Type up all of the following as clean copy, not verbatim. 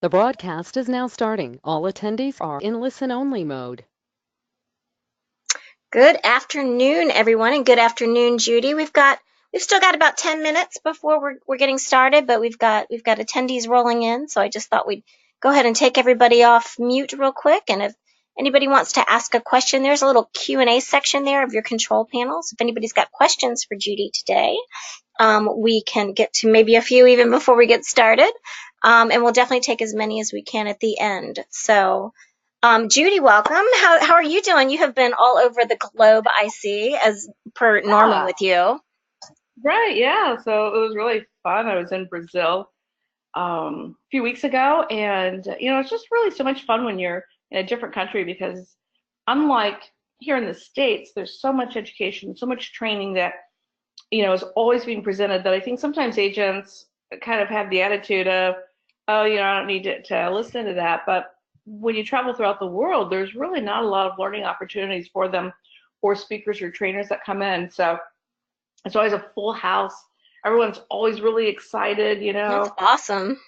The broadcast is now starting. All attendees are in listen-only mode. Good afternoon, everyone, and good afternoon, Judy. We've still got about 10 minutes before we're getting started, but we've got attendees rolling in, so I just thought we'd go ahead and take everybody off mute real quick. And if anybody wants to ask a question, there's a little Q&A section there of your control panels. If anybody's got questions for Judy today, we can get to maybe a few even before we get started, and we'll definitely take as many as we can at the end. So. Judy, welcome. How are you doing? You have been all over the globe, I see, as per normal Yeah, with you. right. Yeah. So it was really fun. I was in Brazil a few weeks ago, and it's just really so much fun when you're in a different country because unlike here in the States, there's so much education, so much training that is always being presented that I think sometimes agents kind of have the attitude of, oh, I don't need to listen to that. But when you travel throughout the world, there's really not a lot of learning opportunities for them or speakers or trainers that come in. So it's always a full house. Everyone's always really excited, That's awesome.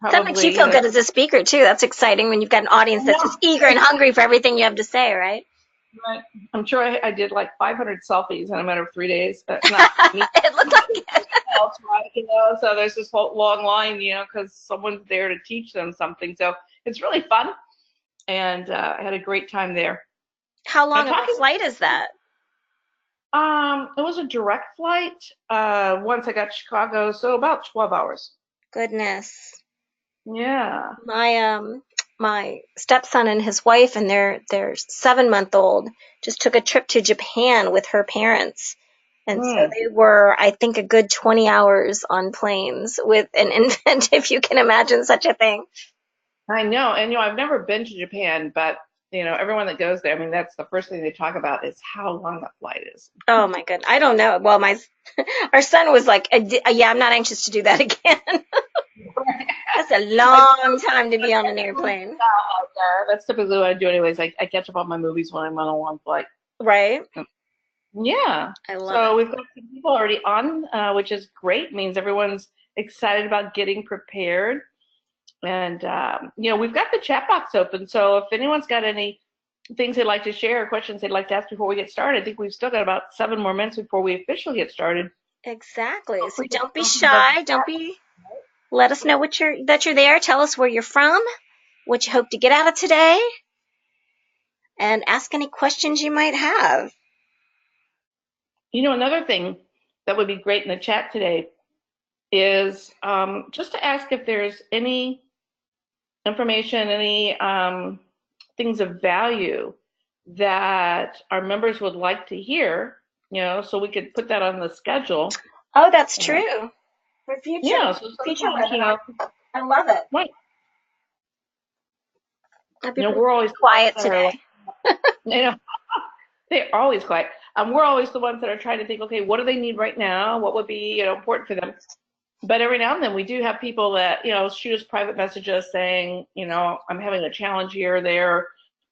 That makes you probably, feel good as a speaker, too. That's exciting when you've got an audience that's just eager and hungry for everything you have to say, right? right. I'm sure I did like 500 selfies in a matter of 3 days. Not me, It looked like it. else, right? So there's this whole long line, because someone's there to teach them something. So it's really fun, and I had a great time there. How And long of a talking, flight is that? it was a direct flight. Once I got to Chicago, so about 12 hours. Goodness. Yeah. My stepson and his wife and their 7-month-old just took a trip to Japan with her parents. And so Mm. they were, I think, a good 20 hours on planes with an infant, if you can imagine such a thing. I know, and I've never been to Japan, but everyone that goes there, I mean, that's the first thing they talk about is how long that flight is. Oh my goodness. I don't know. Well, our son was like, yeah, I'm not anxious to do that again. That's a I, long time to be on an airplane. that's typically what I do, anyways. I catch up on my movies when I'm on a long flight. Right? Yeah. I love it. So we've got some people already on, which is great. Means everyone's excited about getting prepared. And we've got the chat box open. So if anyone's got any things they'd like to share or questions they'd like to ask before we get started, I think we've still got about 7 more minutes before we officially get started. Exactly. Feel So free to don't be open the shy. Don't be, let us know that you're there. Tell us where you're from, what you hope to get out of today, and ask any questions you might have. Another thing that would be great in the chat today is just to ask if there's any information, any things of value that our members would like to hear, so we could put that on the schedule. Oh, that's Uh, true. For yeah, so future sometimes, webinar. I love it. right, Everybody's we're always the ones quiet that are like, today. you know, they're always quiet. We're always the ones that are trying to think, okay, what do they need right now? What would be, important for them? But every now and then we do have people that, shoot us private messages saying, I'm having a challenge here or there.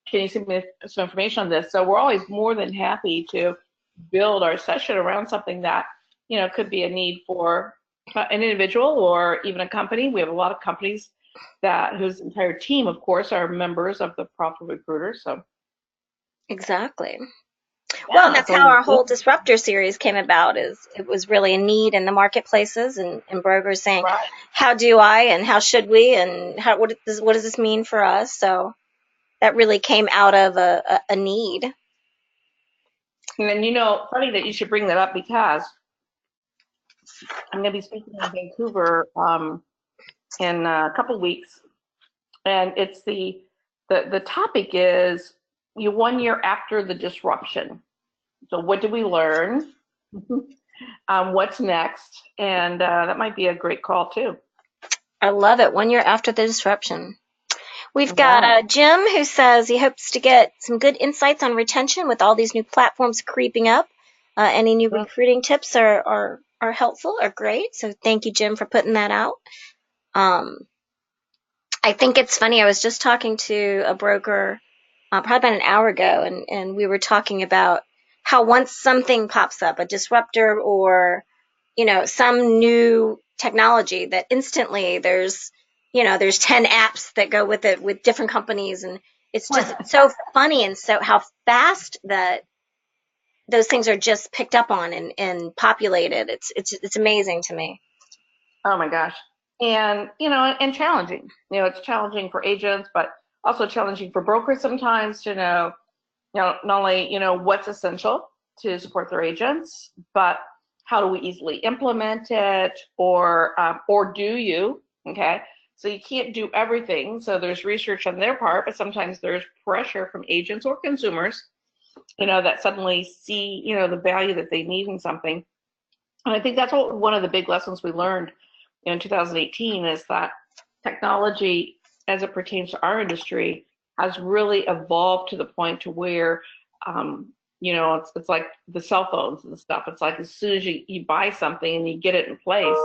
Can you send me some information on this? So we're always more than happy to build our session around something that, could be a need for an individual or even a company. We have a lot of companies whose entire team, of course, are members of the Profitable Recruiter. So Exactly. Well, and yeah, that's how so our whole disruptor series came about. Is it was really a need in the marketplaces and brokers saying, right. how do I and how should we and what does this mean for us? So that really came out of a need. And then, funny that you should bring that up because I'm going to be speaking in Vancouver in a couple of weeks, and it's the topic is 1 year after the disruption. So what did we learn? What's next? And that might be a great call too. I love it. 1 year after the disruption. We've got Yeah. Jim who says he hopes to get some good insights on retention with all these new platforms creeping up. Any new recruiting tips are helpful, are great. So thank you, Jim, for putting that out. I think it's funny. I was just talking to a broker probably about an hour ago, and we were talking about how once something pops up, a disruptor or some new technology, that instantly there's there's 10 apps that go with it with different companies, and it's just Right. so funny, and so how fast that those things are just picked up on and populated. It's amazing to me. Oh my gosh. And, and challenging. It's challenging for agents, but also challenging for brokers sometimes to know, not only, what's essential to support their agents, but how do we easily implement it, or do you? Okay. So you can't do everything. So there's research on their part, but sometimes there's pressure from agents or consumers, that suddenly see, the value that they need in something. And I think that's one of the big lessons we learned in 2018 is that technology, as it pertains to our industry, has really evolved to the point to where, it's like the cell phones and stuff. It's like as soon as you buy something and you get it in place,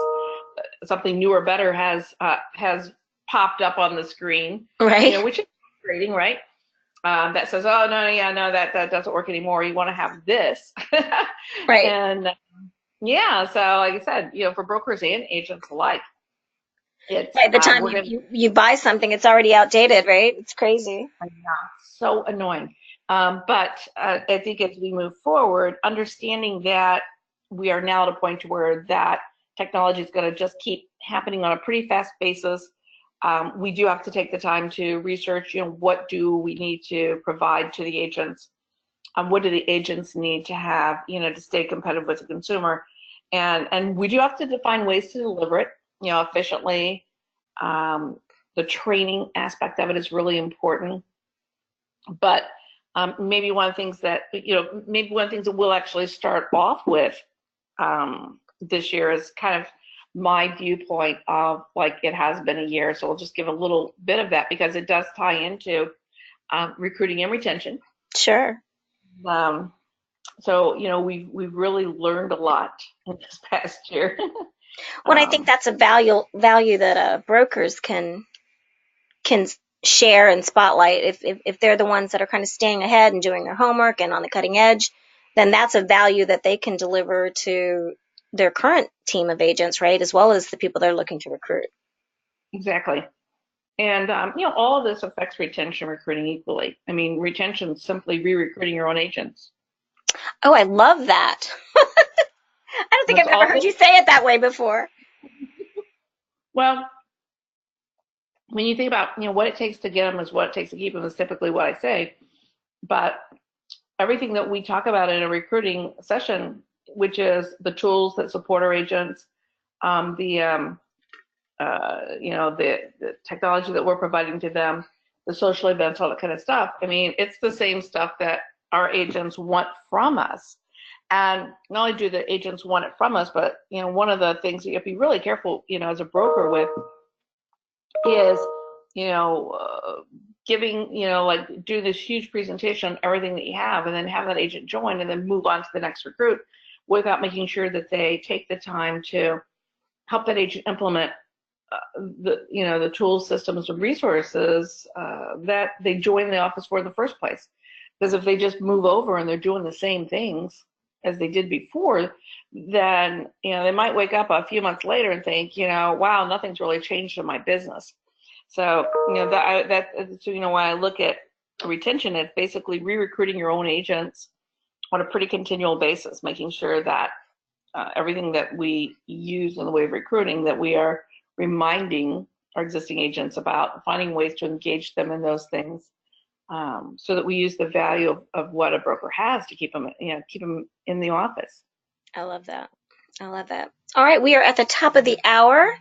something newer, better has popped up on the screen, Right. which is frustrating, right? That says, oh no, yeah, no, that doesn't work anymore. You want to have this, Right. and yeah. So like I said, for brokers and agents alike, it's By the time we're you, gonna you you buy something, it's already outdated, right? It's crazy. so annoying. But I think as we move forward, understanding that we are now at a point where that technology is going to just keep happening on a pretty fast basis. We do have to take the time to research, what do we need to provide to the agents? What do the agents need to have, to stay competitive with the consumer? And we do have to define ways to deliver it, efficiently. Um, the training aspect of it is really important. But maybe one of the things that we'll actually start off with this year is kind of my viewpoint of like it has been a year. So we'll just give a little bit of that because it does tie into recruiting and retention. Sure. Um, so we've really learned a lot in this past year. Well, I think um, that's a value that brokers can share and spotlight. If they're the ones that are kind of staying ahead and doing their homework and on the cutting edge, then that's a value that they can deliver to their current team of agents, right? As well as the people they're looking to recruit. exactly. And all of this affects retention recruiting equally. I mean, retention is simply re-recruiting your own agents. Oh, I love that. I don't think That's I've ever all. heard you say it that way before. Well, when you think about what it takes to get them is what it takes to keep them is typically what I say. But everything that we talk about in a recruiting session, which is the tools that support our agents, the the technology that we're providing to them, the social events, all that kind of stuff. I mean, it's the same stuff that our agents want from us. And not only do the agents want it from us, but one of the things that you have to be really careful, as a broker with is, you know, giving, like do this huge presentation on everything that you have and then have that agent join and then move on to the next recruit without making sure that they take the time to help that agent implement the tools, systems, and resources that they joined the office for in the first place. Because if they just move over and they're doing the same things as they did before, then they might wake up a few months later and think, wow, nothing's really changed in my business. So that's when I look at retention, it's basically re-recruiting your own agents on a pretty continual basis, making sure that everything that we use in the way of recruiting, that we are reminding our existing agents about, finding ways to engage them in those things, so that we use the value of what a broker has to keep them in the office. I love that. I love that. All right, we are at the top of the hour,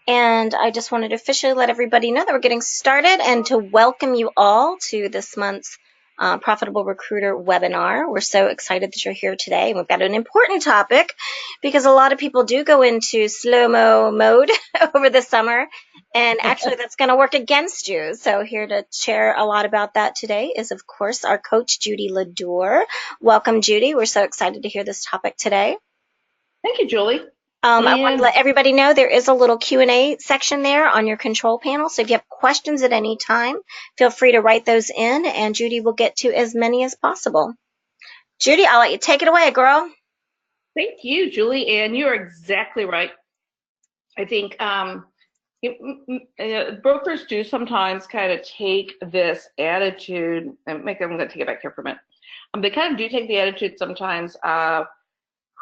and I just wanted to officially let everybody know that we're getting started and to welcome you all to this month's Profitable Recruiter webinar. We're so excited that you're here today. And we've got an important topic because a lot of people do go into slow-mo mode over the summer, and actually that's going to work against you. So here to share a lot about that today is, of course, our coach, Judy LaDeur. Welcome, Judy. We're so excited to hear this topic today. Thank you, Julie. I want to And let everybody know there is a little Q&A section there on your control panel. So if you have questions at any time, feel free to write those in, and Judy will get to as many as possible. Judy, I'll let you take it away, girl. thank you, Julie. And you're exactly right. I think Brokers do sometimes kind of take this attitude, and I'm going to take it back here for a minute. They kind of do take the attitude sometimes of,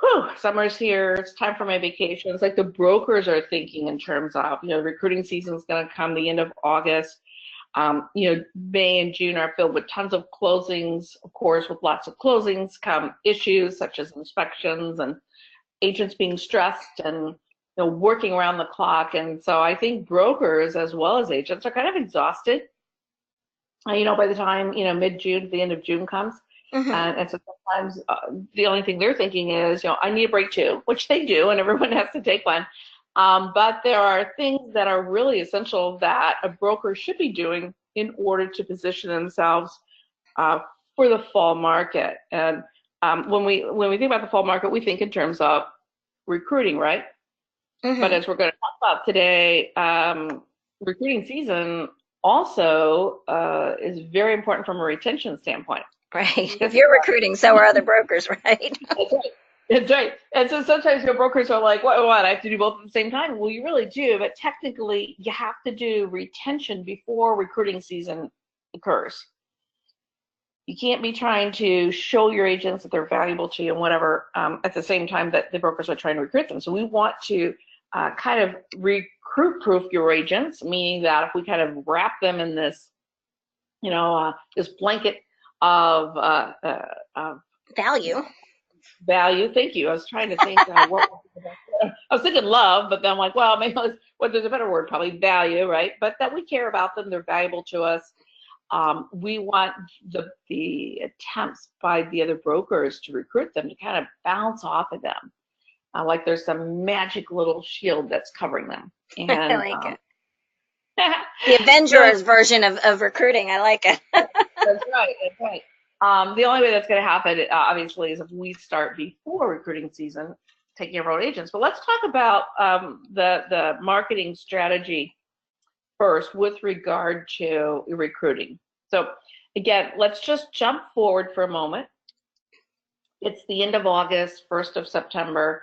whew, summer's here, it's time for my vacation. It's like the brokers are thinking in terms of, recruiting season is going to come the end of August. May and June are filled with tons of closings. Of course, with lots of closings come issues such as inspections and agents being stressed and working around the clock. And so I think brokers as well as agents are kind of exhausted. By the time mid-June, the end of June comes, and so sometimes the only thing they're thinking is, I need a break too, which they do, and everyone has to take one. But there are things that are really essential that a broker should be doing in order to position themselves for the fall market. And when we think about the fall market, we think in terms of recruiting, right? But as we're going to talk about today, recruiting season also is very important from a retention standpoint. Right. If you're recruiting, so are other brokers, right? That's right. That's right. And so sometimes brokers are like, what? I have to do both at the same time? Well, you really do, but technically you have to do retention before recruiting season occurs. You can't be trying to show your agents that they're valuable to you and whatever at the same time that the brokers are trying to recruit them. So we want to kind of recruit-proof your agents, meaning that if we kind of wrap them in this, this blanket of value. Value. Thank you. I was trying to think I was thinking love, but then I'm like, well, maybe there's a better word, probably value, right? But that we care about them, they're valuable to us. We want the attempts by the other brokers to recruit them to kind of bounce off of them. Like there's some magic little shield that's covering them. And, I like it. The Avengers version of recruiting. I like it. That's right. That's right. The only way that's going to happen, obviously, is if we start before recruiting season, taking our own agents. But let's talk about the marketing strategy first with regard to recruiting. So again, let's just jump forward for a moment. It's the end of August, 1st of September.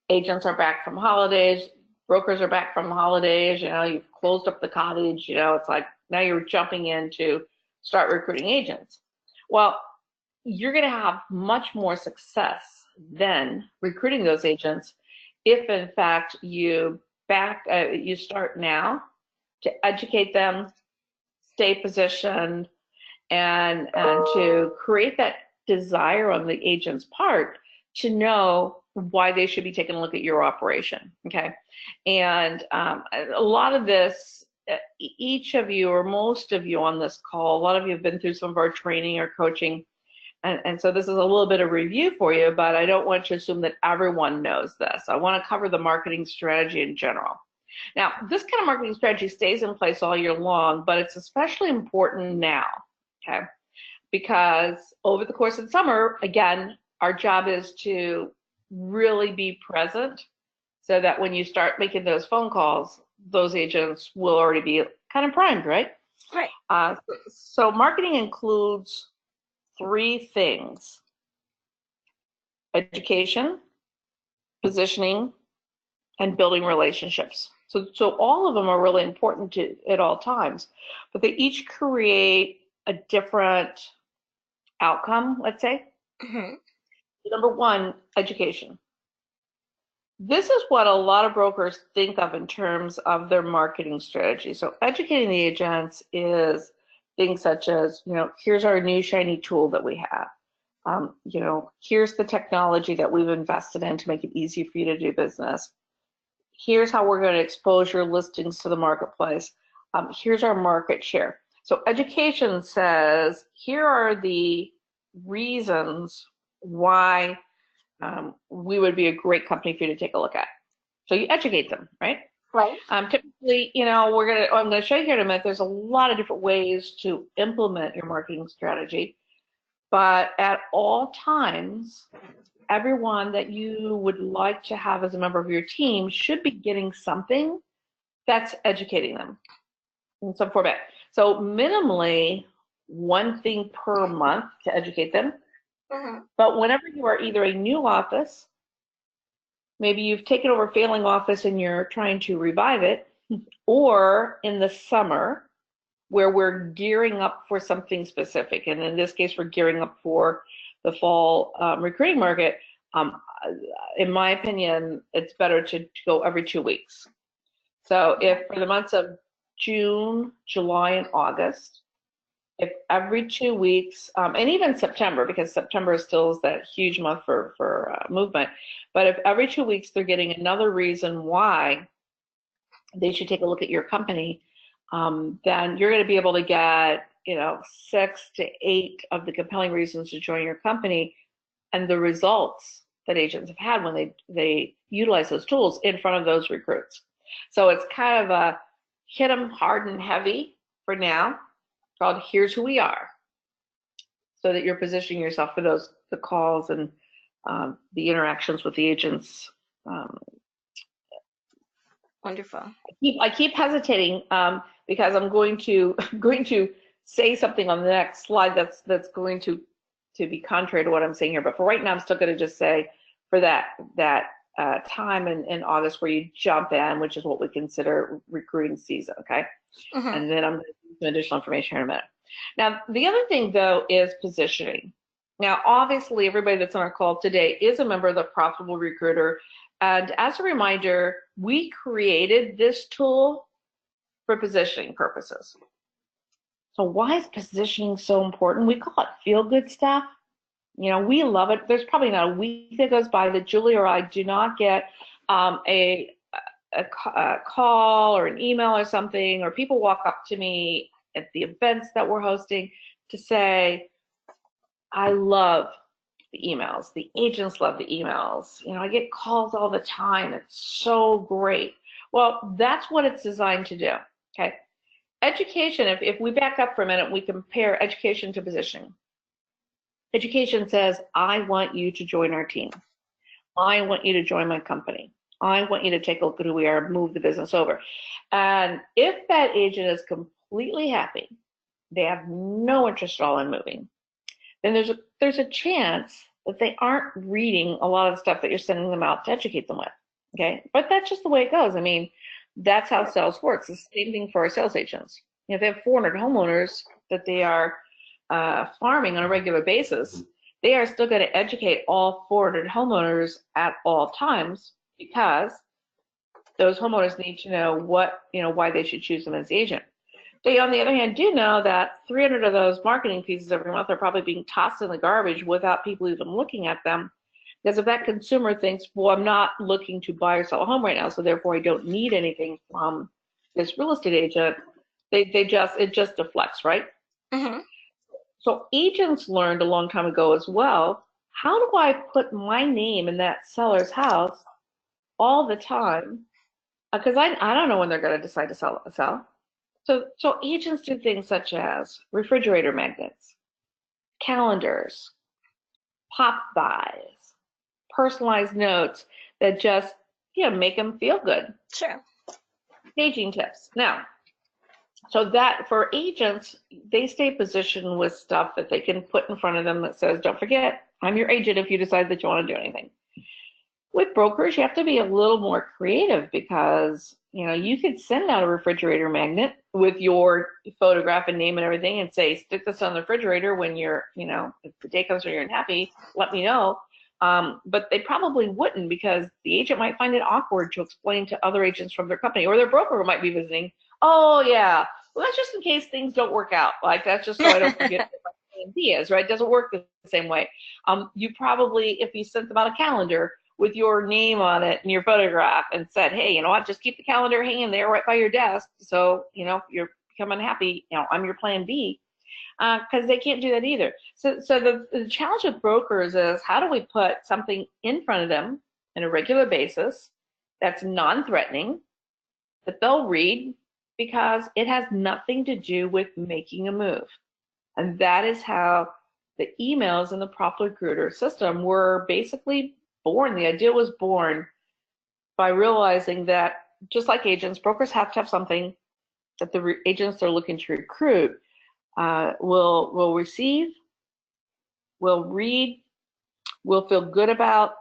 Agents are back from holidays. Brokers are back from holidays. You've closed up the cottage. It's like now you're jumping in to start recruiting agents. Well, you're going to have much more success than recruiting those agents if, in fact, you start now to educate them, stay positioned, and to create that desire on the agent's part to know why they should be taking a look at your operation. Okay, and a lot of this, each of you or most of you on this call, a lot of you have been through some of our training or coaching, and so this is a little bit of review for you, but I don't want you to assume that everyone knows this. I want to cover the marketing strategy in general. Now, this kind of marketing strategy stays in place all year long, but it's especially important now, okay? Because over the course of the summer, again, our job is to really be present so that when you start making those phone calls, those agents will already be kind of primed, right? Right. So marketing includes three things: education, positioning, and building relationships. So all of them are really important at all times, but they each create a different outcome, let's say. Number one, education. This is what a lot of brokers think of in terms of their marketing strategy. So educating the agents is things such as, here's our new shiny tool that we have. Here's the technology that we've invested in to make it easy for you to do business. Here's how we're going to expose your listings to the marketplace. Here's our market share. So education says, here are the reasons why we would be a great company for you to take a look at. So you educate them, right? Right. Typically, I'm going to show you here in a minute, there's a lot of different ways to implement your marketing strategy, but at all times, everyone that you would like to have as a member of your team should be getting something that's educating them in some format. So minimally one thing per month to educate them. But whenever you are either a new office, maybe you've taken over a failing office and you're trying to revive it, or in the summer where we're gearing up for something specific. And in this case, we're gearing up for the fall recruiting market. In my opinion, it's better to go every 2 weeks. So if for the months of June, July, and August, if every 2 weeks, and even September, because September still is that huge month for movement, but if every 2 weeks they're getting another reason why they should take a look at your company, then you're going to be able to get, 6 to 8 of the compelling reasons to join your company, and the results that agents have had when they utilize those tools in front of those recruits. So it's kind of a hit them hard and heavy for now, called Here's Who We Are, so that you're positioning yourself for the calls and the interactions with the agents. Wonderful. I keep hesitating because I'm going to say something on the next slide that's going to be contrary to what I'm saying here. But for right now, I'm still going to just say for that time in August where you jump in, which is what we consider recruiting season, okay? Mm-hmm. And then I'm going to give some additional information here in a minute. Now, the other thing, though, is positioning. Now, obviously, everybody that's on our call today is a member of the Profitable Recruiter. And as a reminder, we created this tool for positioning purposes. So why is positioning so important? We call it feel-good stuff. We love it. There's probably not a week that goes by that Julie or I do not get a call or an email or something, or people walk up to me at the events that we're hosting to say, I love the emails. The agents love the emails. I get calls all the time. It's so great. Well, that's what it's designed to do, okay? Education, if we back up for a minute, we compare education to positioning. Education says, I want you to join our team. I want you to join my company. I want you to take a look at who we are, move the business over. And if that agent is completely happy, they have no interest at all in moving, then there's a chance that they aren't reading a lot of the stuff that you're sending them out to educate them with, okay? But that's just the way it goes. I mean, that's how sales works. It's the same thing for our sales agents. If they have 400 homeowners that they are farming on a regular basis, they are still going to educate all 400 homeowners at all times, because those homeowners need to know why they should choose them as the agent. They, on the other hand, do know that 300 of those marketing pieces every month are probably being tossed in the garbage without people even looking at them. Because if that consumer thinks, well, I'm not looking to buy or sell a home right now, so therefore I don't need anything from this real estate agent, it just deflects, right? Mm-hmm. So agents learned a long time ago as well, how do I put my name in that seller's house all the time? Because I don't know when they're going to decide to sell. So agents do things such as refrigerator magnets, calendars, pop buys, personalized notes that just make them feel good. Sure. Staging tips. Now, so that for agents, they stay positioned with stuff that they can put in front of them that says, don't forget, I'm your agent if you decide that you want to do anything. With brokers, you have to be a little more creative, because you could send out a refrigerator magnet with your photograph and name and everything and say, stick this on the refrigerator when you're, if the day comes when you're unhappy, let me know. But they probably wouldn't, because the agent might find it awkward to explain to other agents from their company, or their broker who might be visiting, oh yeah, well, that's just in case things don't work out. Like, that's just so I don't forget what my plan B is, right? It doesn't work the same way. You probably, if you sent them out a calendar with your name on it and your photograph and said, hey, you know what, just keep the calendar hanging there right by your desk, so you're becoming unhappy, I'm your plan B, because they can't do that either. So the challenge with brokers is, how do we put something in front of them on a regular basis that's non-threatening, that they'll read, because it has nothing to do with making a move. And that is how the emails in the Profitable Recruiter system were basically born. The idea was born by realizing that, just like agents, brokers have to have something that the agents they're looking to recruit will receive, will read, will feel good about,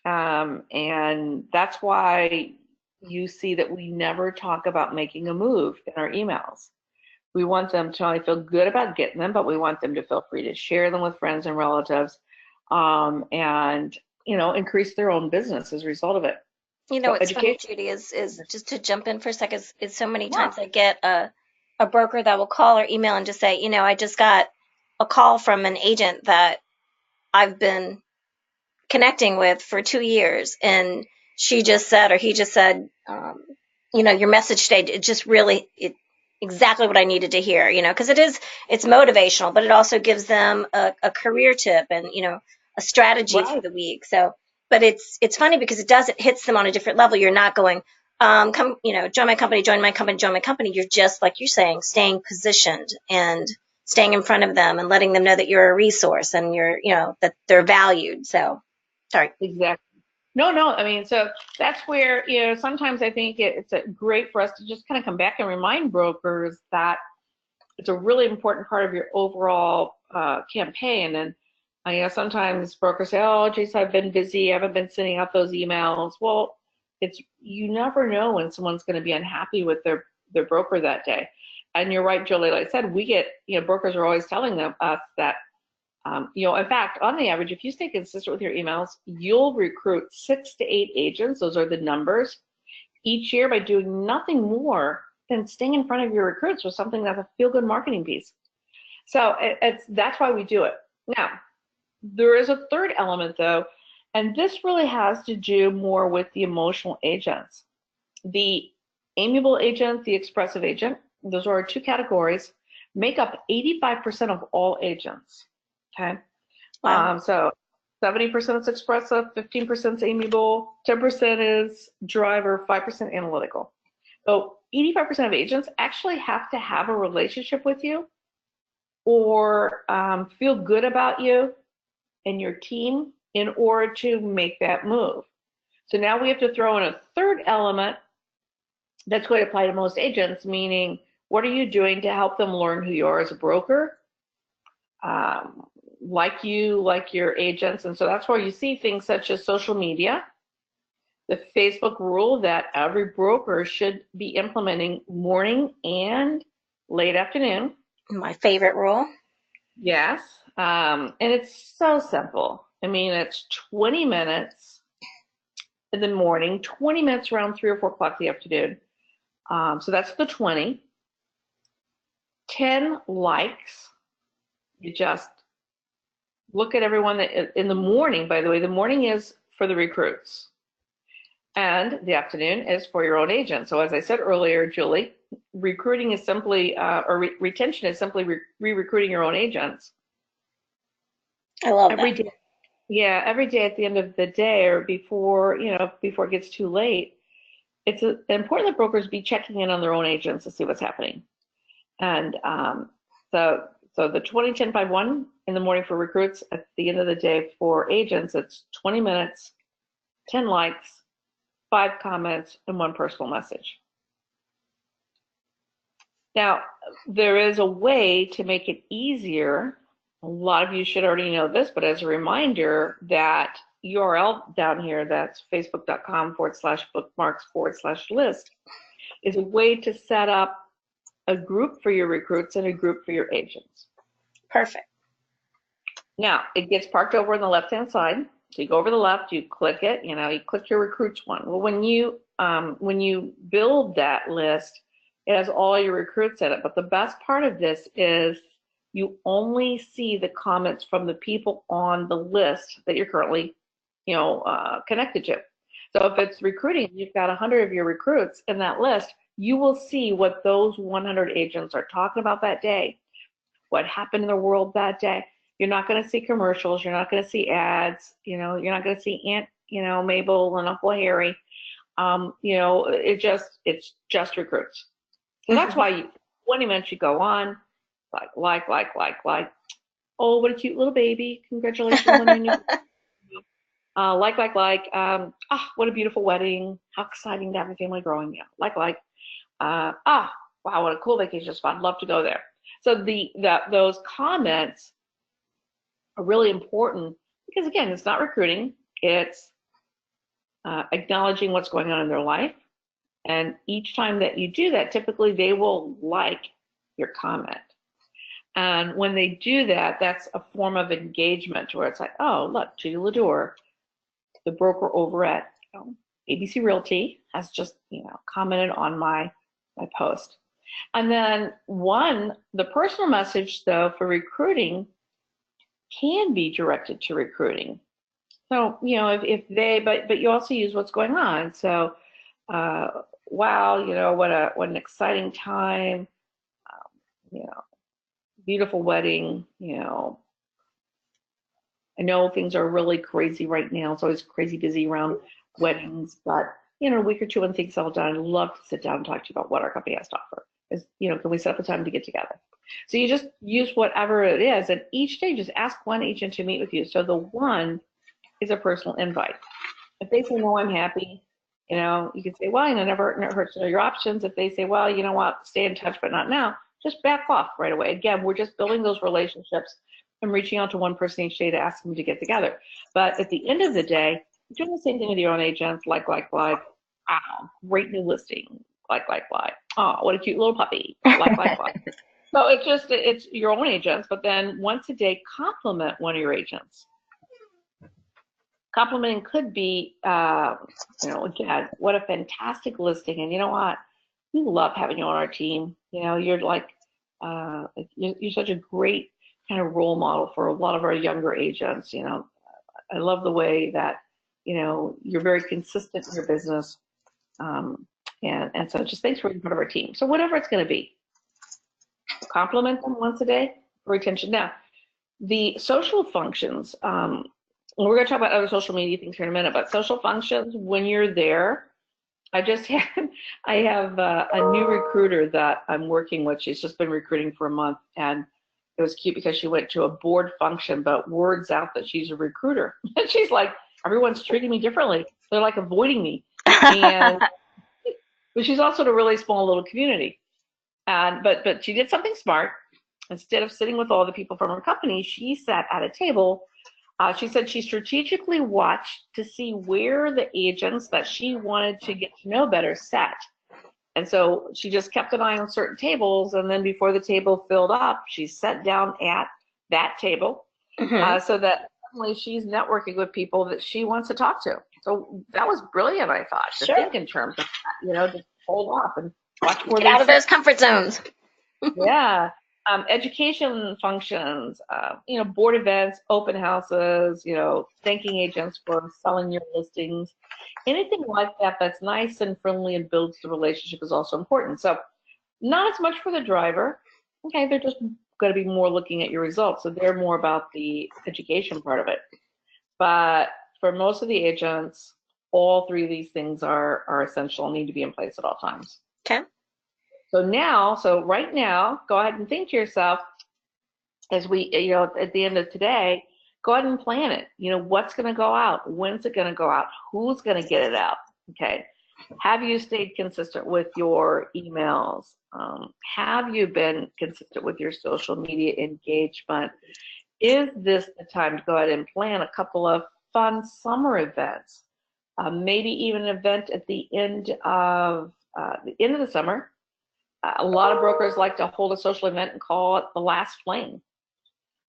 and that's why you see that we never talk about making a move in our emails. We want them to not only feel good about getting them, but we want them to feel free to share them with friends and relatives, and increase their own business as a result of it. You know So what's funny, education. Judy, is just to jump in for a second, is so many Yeah. times I get a broker that will call or email and just say, I just got a call from an agent that I've been connecting with for 2 years, and she just said, or he just said, your message today, it just really, exactly what I needed to hear, because it's motivational, but it also gives them a career tip and, a strategy for Right. the week. So, but it's funny because it hits them on a different level. You're not going, come, join my company, join my company, join my company. You're just, like you're saying, staying positioned and staying in front of them and letting them know that you're a resource and that they're valued. So, sorry. Exactly. No. I mean, so that's where, sometimes I think it's great for us to just kind of come back and remind brokers that it's a really important part of your overall campaign. And sometimes brokers say, "Oh, geez, I've been busy. I haven't been sending out those emails." Well, you never know when someone's going to be unhappy with their broker that day. And you're right, Julie. Like I said, we get, brokers are always telling us that, in fact, on the average, if you stay consistent with your emails, you'll recruit 6 to 8 agents. Those are the numbers each year by doing nothing more than staying in front of your recruits with something that's a feel-good marketing piece. So that's why we do it. Now, there is a third element though, and this really has to do more with the emotional agents. The amiable agent, the expressive agent, those are our two categories, make up 85% of all agents. Okay. Wow. So 70% is expressive, 15% is amiable, 10% is driver, 5% analytical. So 85% of agents actually have to have a relationship with you or feel good about you and your team in order to make that move. So now we have to throw in a third element that's going to apply to most agents, meaning what are you doing to help them learn who you are as a broker, like your agents. And so that's where you see things such as social media, the Facebook rule that every broker should be implementing morning and late afternoon. My favorite rule. Yes. And it's so simple. I mean, it's 20 minutes in the morning, 20 minutes around 3 or 4 o'clock in the afternoon. So that's the 20. 10 likes. You just look at everyone that in the morning, by the way, the morning is for the recruits. And the afternoon is for your own agent. So as I said earlier, Julie, recruiting is simply, retention is simply re-recruiting your own agents. I love Every that. day. Yeah, every day at the end of the day or before it gets too late, it's important that brokers be checking in on their own agents to see what's happening. And so the 20-10-5-1 in the morning for recruits, at the end of the day for agents, it's 20 minutes, 10 likes, 5 comments, and 1 personal message. Now, there is a way to make it easier. A lot of you should already know this, but as a reminder, that URL down here, that's facebook.com/bookmarks/list, is a way to set up a group for your recruits and a group for your agents. Perfect. Now, it gets parked over on the left-hand side. So you go over the left, you click it, you click your recruits one. Well, when you build that list, it has all your recruits in it. But the best part of this is you only see the comments from the people on the list that you're currently, connected to. So if it's recruiting, you've got 100 of your recruits in that list, you will see what those 100 agents are talking about that day, what happened in the world that day. You're not going to see commercials. You're not going to see ads. You're not going to see Aunt, Mabel and Uncle Harry. It's just recruits. So that's why 20 minutes you go on, like. Oh, what a cute little baby. Congratulations on your new. What a beautiful wedding. How exciting to have a family growing. Yeah, wow, what a cool vacation spot. I'd love to go there. So those comments are really important because, again, it's not recruiting. It's acknowledging what's going on in their life. And each time that you do that, typically they will like your comment. And when they do that, that's a form of engagement where it's like, oh, look, Judy LaDeur, the broker over at ABC Realty, has just commented on my post. And then the personal message though for recruiting can be directed to recruiting. So if they, but you also use what's going on. So wow, what an exciting time, beautiful wedding. I know things are really crazy right now. It's always crazy busy around weddings, but a week or two when things settle down, I'd love to sit down and talk to you about what our company has to offer. Can we set up a time to get together? So you just use whatever it is, and each day just ask one agent to meet with you. So the one is a personal invite. If they say no, I'm happy, you can say, well, never hurts to know your options. If they say, well, you know what, stay in touch, but not now, just back off right away. Again, we're just building those relationships and reaching out to one person each day to ask them to get together. But at the end of the day, you're doing the same thing with your own agents, like, oh, great new listing, like, oh, what a cute little puppy, like. So it's your own agents, but then once a day, compliment one of your agents. Complimenting could be, again, what a fantastic listing, and you know what? We love having you on our team. You're like, you're such a great kind of role model for a lot of our younger agents. I love the way that, you're very consistent in your business. And so just thanks for being part of our team. So whatever it's going to be, compliment them once a day for retention. Now, the social functions, we're going to talk about other social media things here in a minute, but social functions, when you're there, I have a new recruiter that I'm working with. She's just been recruiting for a month, and it was cute because she went to a board function, but word's out that she's a recruiter. And she's like, everyone's treating me differently. They're like avoiding me. And but she's also in a really small little community. And but she did something smart. Instead of sitting with all the people from her company, she sat at a table. She said she strategically watched to see where the agents that she wanted to get to know better sat. And so she just kept an eye on certain tables, and then before the table filled up, she sat down at that table, so that suddenly she's networking with people that she wants to talk to. So that was brilliant, I thought, to think in terms of that, just hold off and watch where Get out of those comfort zones. Yeah. Education functions, board events, open houses, thanking agents for selling your listings. Anything like that that's nice and friendly and builds the relationship is also important. So not as much for the driver. Okay, they're just going to be more looking at your results. So they're more about the education part of it. But for most of the agents, all three of these things are essential and need to be in place at all times. Okay. So right now, go ahead and think to yourself, as we, at the end of today, go ahead and plan it. What's going to go out? When's it going to go out? Who's going to get it out? Okay. Have you stayed consistent with your emails? Have you been consistent with your social media engagement? Is this the time to go ahead and plan a couple of fun summer events? Maybe even an event at the end of the summer. A lot of brokers like to hold a social event and call it the last fling.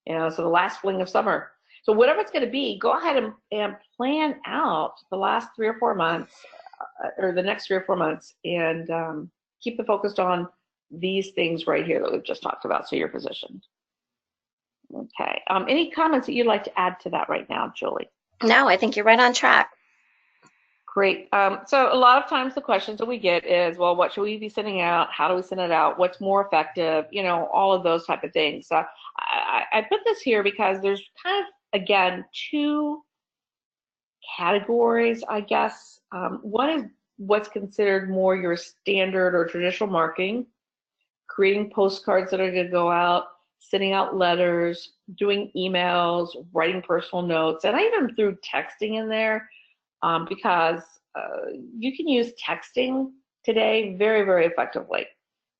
So the last fling of summer. So whatever it's going to be, go ahead and plan out the last 3 or 4 months, or the next 3 or 4 months, and keep the focus on these things right here that we've just talked about, so you're positioned. Okay. Any comments that you'd like to add to that right now, Julie? No, I think you're right on track. Great. So a lot of times the questions that we get is, well, what should we be sending out? How do we send it out? What's more effective? All of those type of things. So I put this here because there's kind of, again, 2 categories, I guess. One is what's considered more your standard or traditional marketing, creating postcards that are going to go out, sending out letters, doing emails, writing personal notes, and I even threw texting in there. Because you can use texting today very, very effectively,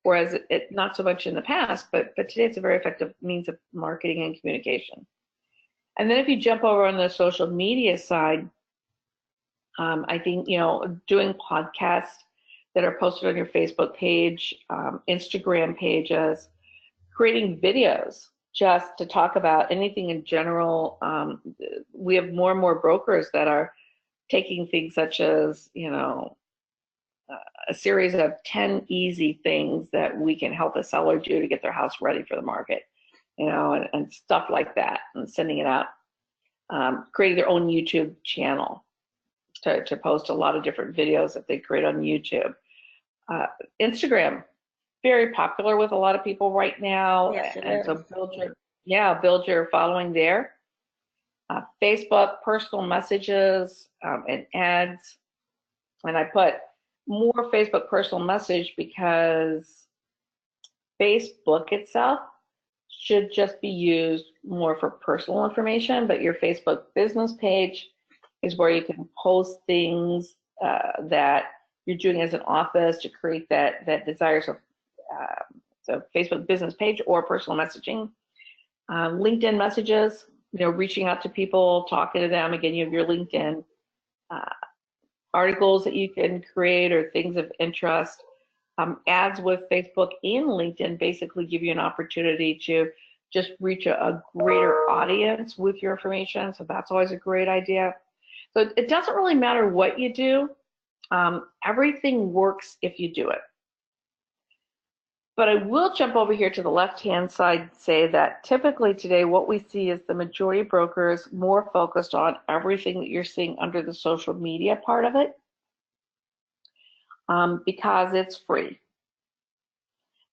whereas it not so much in the past, but today it's a very effective means of marketing and communication. And then if you jump over on the social media side, I think, doing podcasts that are posted on your Facebook page, Instagram pages, creating videos just to talk about anything in general. We have more and more brokers that are taking things such as, a series of 10 easy things that we can help a seller do to get their house ready for the market, and stuff like that, and sending it out. Creating their own YouTube channel to post a lot of different videos that they create on YouTube. Instagram, very popular with a lot of people right now. Yes, it and is. so build your following there. Facebook, personal messages, and ads. And I put more Facebook personal message because Facebook itself should just be used more for personal information, but your Facebook business page is where you can post things that you're doing as an office to create that desire. So Facebook business page or personal messaging. LinkedIn messages, reaching out to people, talking to them. Again, you have your LinkedIn articles that you can create or things of interest. Ads with Facebook and LinkedIn basically give you an opportunity to just reach a greater audience with your information. So that's always a great idea. So it doesn't really matter what you do. Everything works if you do it. But I will jump over here to the left-hand side and say that typically today what we see is the majority of brokers more focused on everything that you're seeing under the social media part of it, because it's free.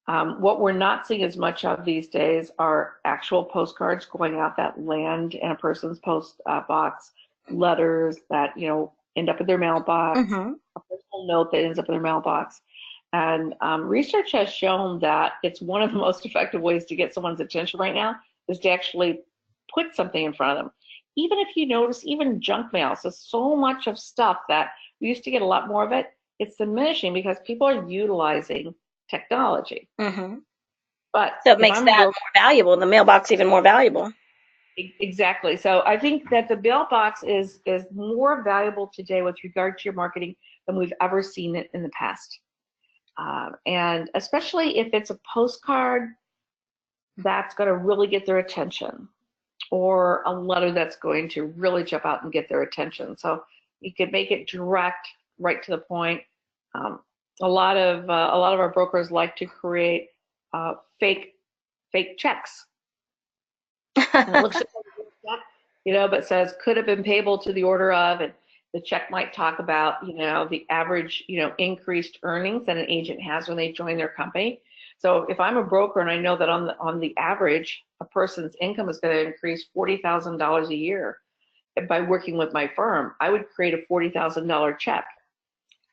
What we're not seeing as much of these days are actual postcards going out that land in a person's post box, letters that end up in their mailbox, a personal note that ends up in their mailbox. And research has shown that it's one of the most effective ways to get someone's attention right now is to actually put something in front of them. Even if you notice, even junk mail, so much of stuff that we used to get a lot more of it, it's diminishing because people are utilizing technology. But so it makes that more valuable, the mailbox even more valuable. Exactly. So I think that the mailbox is more valuable today with regard to your marketing than we've ever seen it in the past. And especially if it's a postcard that's going to really get their attention, or a letter that's going to really jump out and get their attention. So you could make it direct, right to the point. A lot of our brokers like to create fake checks. And it looks like a check, but says could have been payable to the order of, and the check might talk about, the average, increased earnings that an agent has when they join their company. So if I'm a broker and I know that on the average, a person's income is going to increase $40,000 a year by working with my firm, I would create a $40,000 check.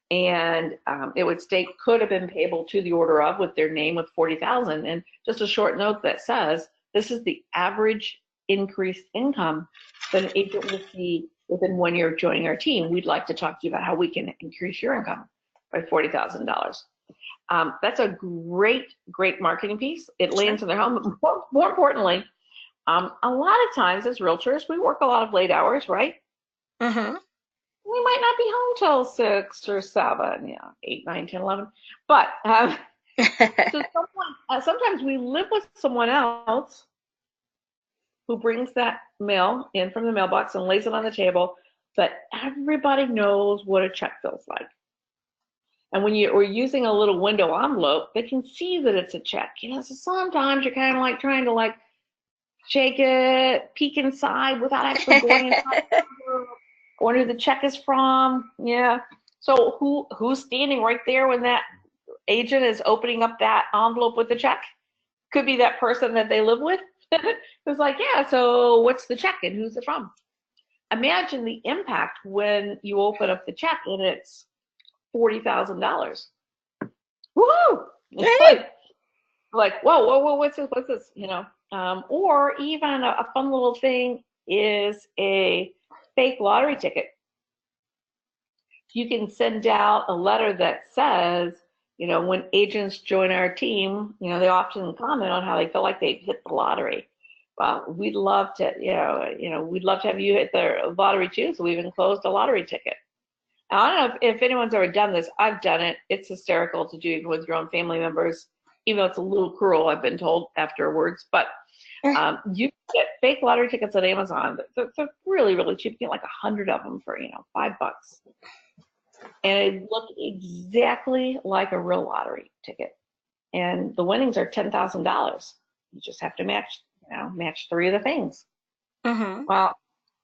And it would state could have been payable to the order of with their name with 40,000, and just a short note that says this is the average increased income that an agent will see within 1 year of joining our team. We'd like to talk to you about how we can increase your income by $40,000. That's a great marketing piece. It lands in their home. More importantly, a lot of times as realtors, we work a lot of late hours, right? We might not be home till 6 or 7, 8, 9, 10, 11. But so sometimes we live with someone else who brings that mail in from the mailbox and lays it on the table, but everybody knows what a check feels like. And when you're using a little window envelope, they can see that it's a check. So sometimes you're kind of like trying to like shake it, peek inside without actually going inside. I wonder who the check is from. Yeah. So who's standing right there when that agent is opening up that envelope with the check? Could be that person that they live with. It's like, yeah, so what's the check and who's it from? Imagine the impact when you open up the check and it's $40,000. Woo! Like, whoa, what's this? Or even a fun little thing is a fake lottery ticket. You can send out a letter that says, when agents join our team, they often comment on how they feel like they've hit the lottery. Well, we'd love to, we'd love to have you hit the lottery too. So we've enclosed a lottery ticket. I don't know if anyone's ever done this. I've done it. It's hysterical to do even with your own family members, even though it's a little cruel, I've been told afterwards. But you can get fake lottery tickets on Amazon. They're really, really cheap. You get like 100 of them for, $5. And it looked exactly like a real lottery ticket. And the winnings are $10,000. You just have to match three of the things. Mm-hmm. Well,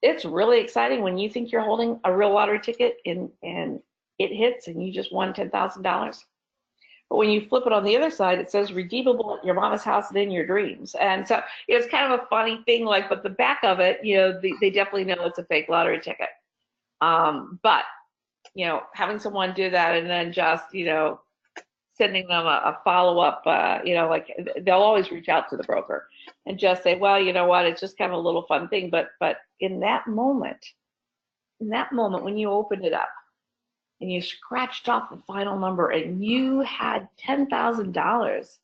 it's really exciting when you think you're holding a real lottery ticket and it hits and you just won $10,000. But when you flip it on the other side, it says redeemable at your mama's house and in your dreams. And so it's kind of a funny thing, but the back of it, they definitely know it's a fake lottery ticket. But, having someone do that and then just, sending them a follow-up, like they'll always reach out to the broker and just say, well, you know what, it's just kind of a little fun thing. But in that moment when you opened it up and you scratched off the final number and you had $10,000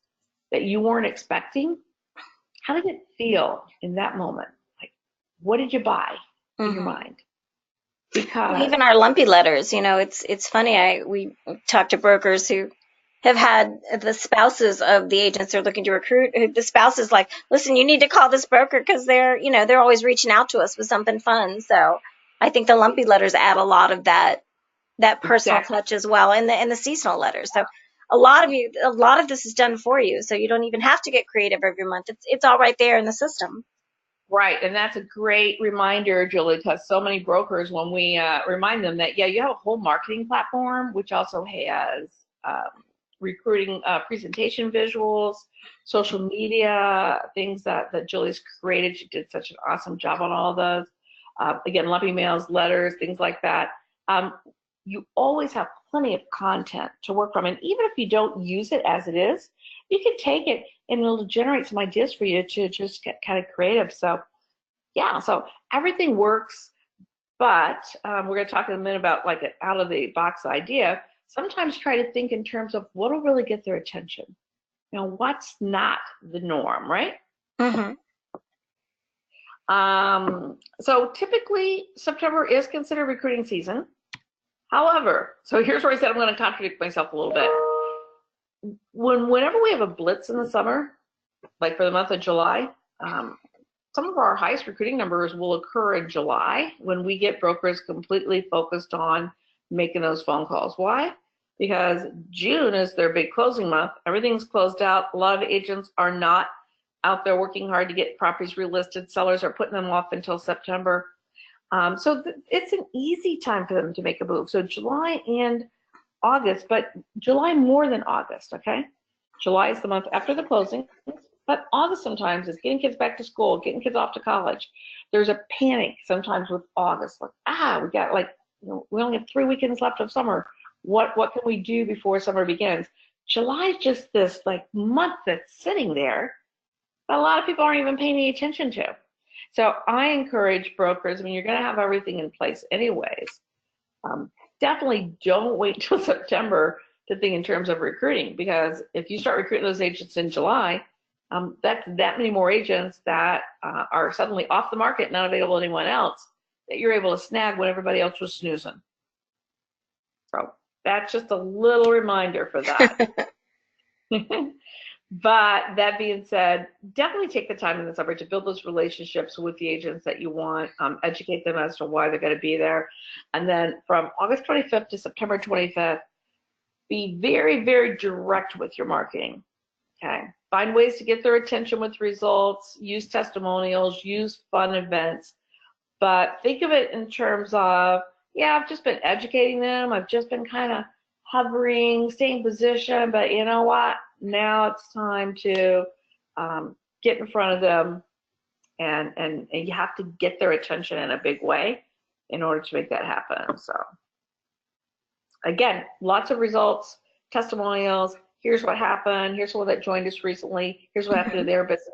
that you weren't expecting, how did it feel in that moment? Like, what did you buy in your mind? Because even our lumpy letters, it's funny. We talk to brokers who have had the spouses of the agents they're looking to recruit. The spouse is like, listen, you need to call this broker because they're always reaching out to us with something fun. So I think the lumpy letters add a lot of that personal touch as well, and the seasonal letters. So a lot of this is done for you. So you don't even have to get creative every month. It's all right there in the system. Right, and that's a great reminder, Julie, because so many brokers, when we remind them that, you have a whole marketing platform, which also has recruiting presentation visuals, social media, things that Julie's created. She did such an awesome job on all of those. Again, lumpy mails, letters, things like that. You always have plenty of content to work from. And even if you don't use it as it is, you can take it and it'll generate some ideas for you to just get kind of creative. So, yeah, so everything works. But we're going to talk in a minute about like an out of the box idea. Sometimes try to think in terms of what will really get their attention. What's not the norm, right? Mm-hmm. So typically September is considered recruiting season. However, so here's where I said I'm going to contradict myself a little bit. Whenever we have a blitz in the summer, like for the month of July, some of our highest recruiting numbers will occur in July when we get brokers completely focused on making those phone calls. Why? Because June is their big closing month. Everything's closed out. A lot of agents are not out there working hard to get properties relisted. Sellers are putting them off until September. So it's an easy time for them to make a move. So July and August, but July more than August, okay? July is the month after the closing, but August sometimes is getting kids back to school, getting kids off to college. There's a panic sometimes with August, like, we got we only have 3 weekends left of summer. What can we do before summer begins? July is just this month that's sitting there that a lot of people aren't even paying any attention to. So I encourage brokers, you're going to have everything in place anyways. Definitely don't wait till September to think in terms of recruiting, because if you start recruiting those agents in July, that's that many more agents that are suddenly off the market, not available to anyone else, that you're able to snag when everybody else was snoozing. So that's just a little reminder for that. But that being said, definitely take the time in the summer to build those relationships with the agents that you want, educate them as to why they're going to be there. And then from August 25th to September 25th, be very, very direct with your marketing. Okay. Find ways to get their attention with results, use testimonials, use fun events. But think of it in terms of, I've just been educating them. I've just been kind of hovering, staying in position, but you know what? Now it's time to get in front of them, and you have to get their attention in a big way in order to make that happen. So again, lots of results, testimonials. Here's what happened. Here's someone that joined us recently. Here's what happened to their business.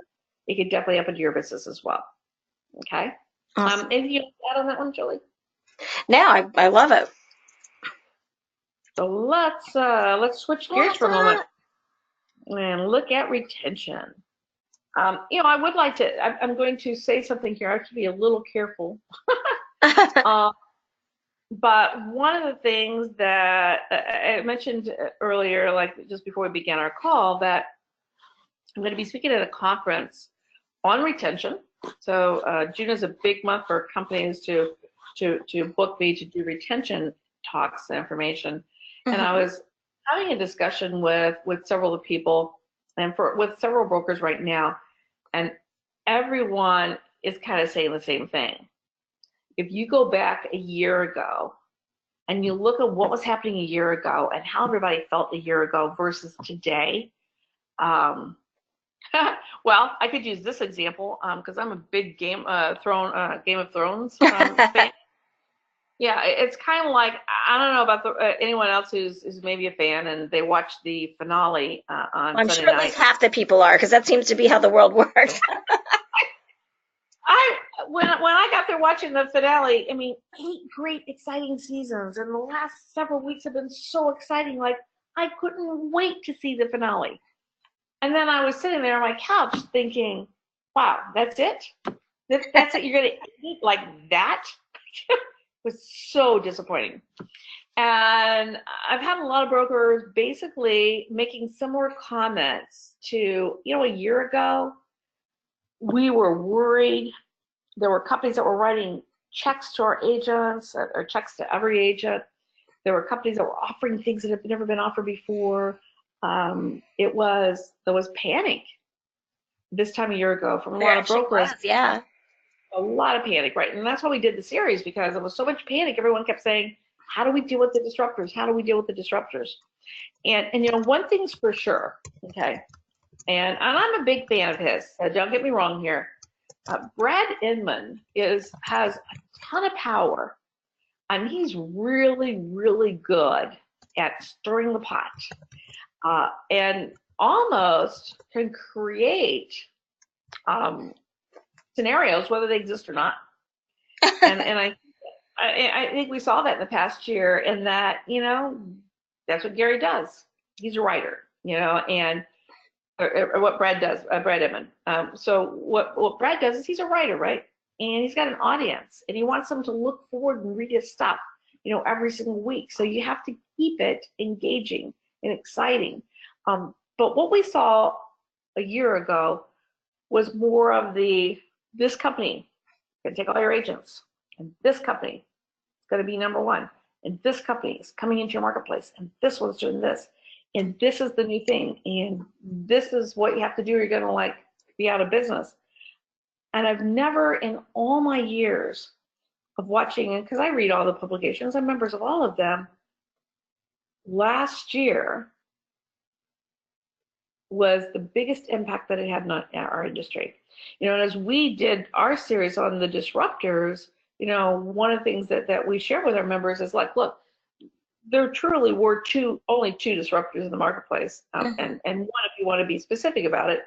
It could definitely happen to your business as well. Okay. Awesome. Anything you want to add on that one, Julie? No, I love it. So let's switch gears for a moment and look at retention. I would like to. I'm going to say something here. I have to be a little careful. But one of the things that I mentioned earlier, like just before we began our call, that I'm going to be speaking at a conference on retention. So June is a big month for companies to book me to do retention talks and information. And I was having a discussion with several of the people and with several brokers right now, and everyone is kind of saying the same thing. If you go back a year ago and you look at what was happening a year ago and how everybody felt a year ago versus today, well, I could use this example because I'm a big Game of Thrones fan. Yeah, it's kind of like, I don't know about anyone else who's maybe a fan and they watch the finale on I'm Sunday sure at night. least half the people are, because that seems to be how the world works. When I got there watching the finale, I mean, 8 great, exciting seasons, and the last several weeks have been so exciting. Like, I couldn't wait to see the finale. And then I was sitting there on my couch thinking, wow, that's it? That's it? You're going to eat like that? It was so disappointing. And I've had a lot of brokers basically making similar comments to, a year ago, we were worried. There were companies that were writing checks to our agents or checks to every agent. There were companies that were offering things that have never been offered before. There was panic this time a year ago from a lot of brokers. Yeah. A lot of panic, right? And that's why we did the series, because there was so much panic. Everyone kept saying, how do we deal with the disruptors? How do we deal with the disruptors? And one thing's for sure, okay? And I'm a big fan of his. Don't get me wrong here. Brad Inman has a ton of power, and he's really, really good at stirring the pot, and almost can create scenarios, whether they exist or not. And I think we saw that in the past year, in that, that's what Gary does. He's a writer, and or what Brad does, Brad Inman. So what Brad does is he's a writer, right? And he's got an audience, and he wants them to look forward and read his stuff, every single week. So you have to keep it engaging and exciting. But what we saw a year ago was more of this company can take all your agents, and this company is going to be number one, and this company is coming into your marketplace, and this one's doing this, and this is the new thing, and this is what you have to do, or you're going to be out of business. And I've never, in all my years of watching, and because I read all the publications, I'm members of all of them, last year was the biggest impact that it had on our industry. And as we did our series on the disruptors, one of the things that we share with our members is like, look, there truly were only two disruptors in the marketplace. And one, if you want to be specific about it,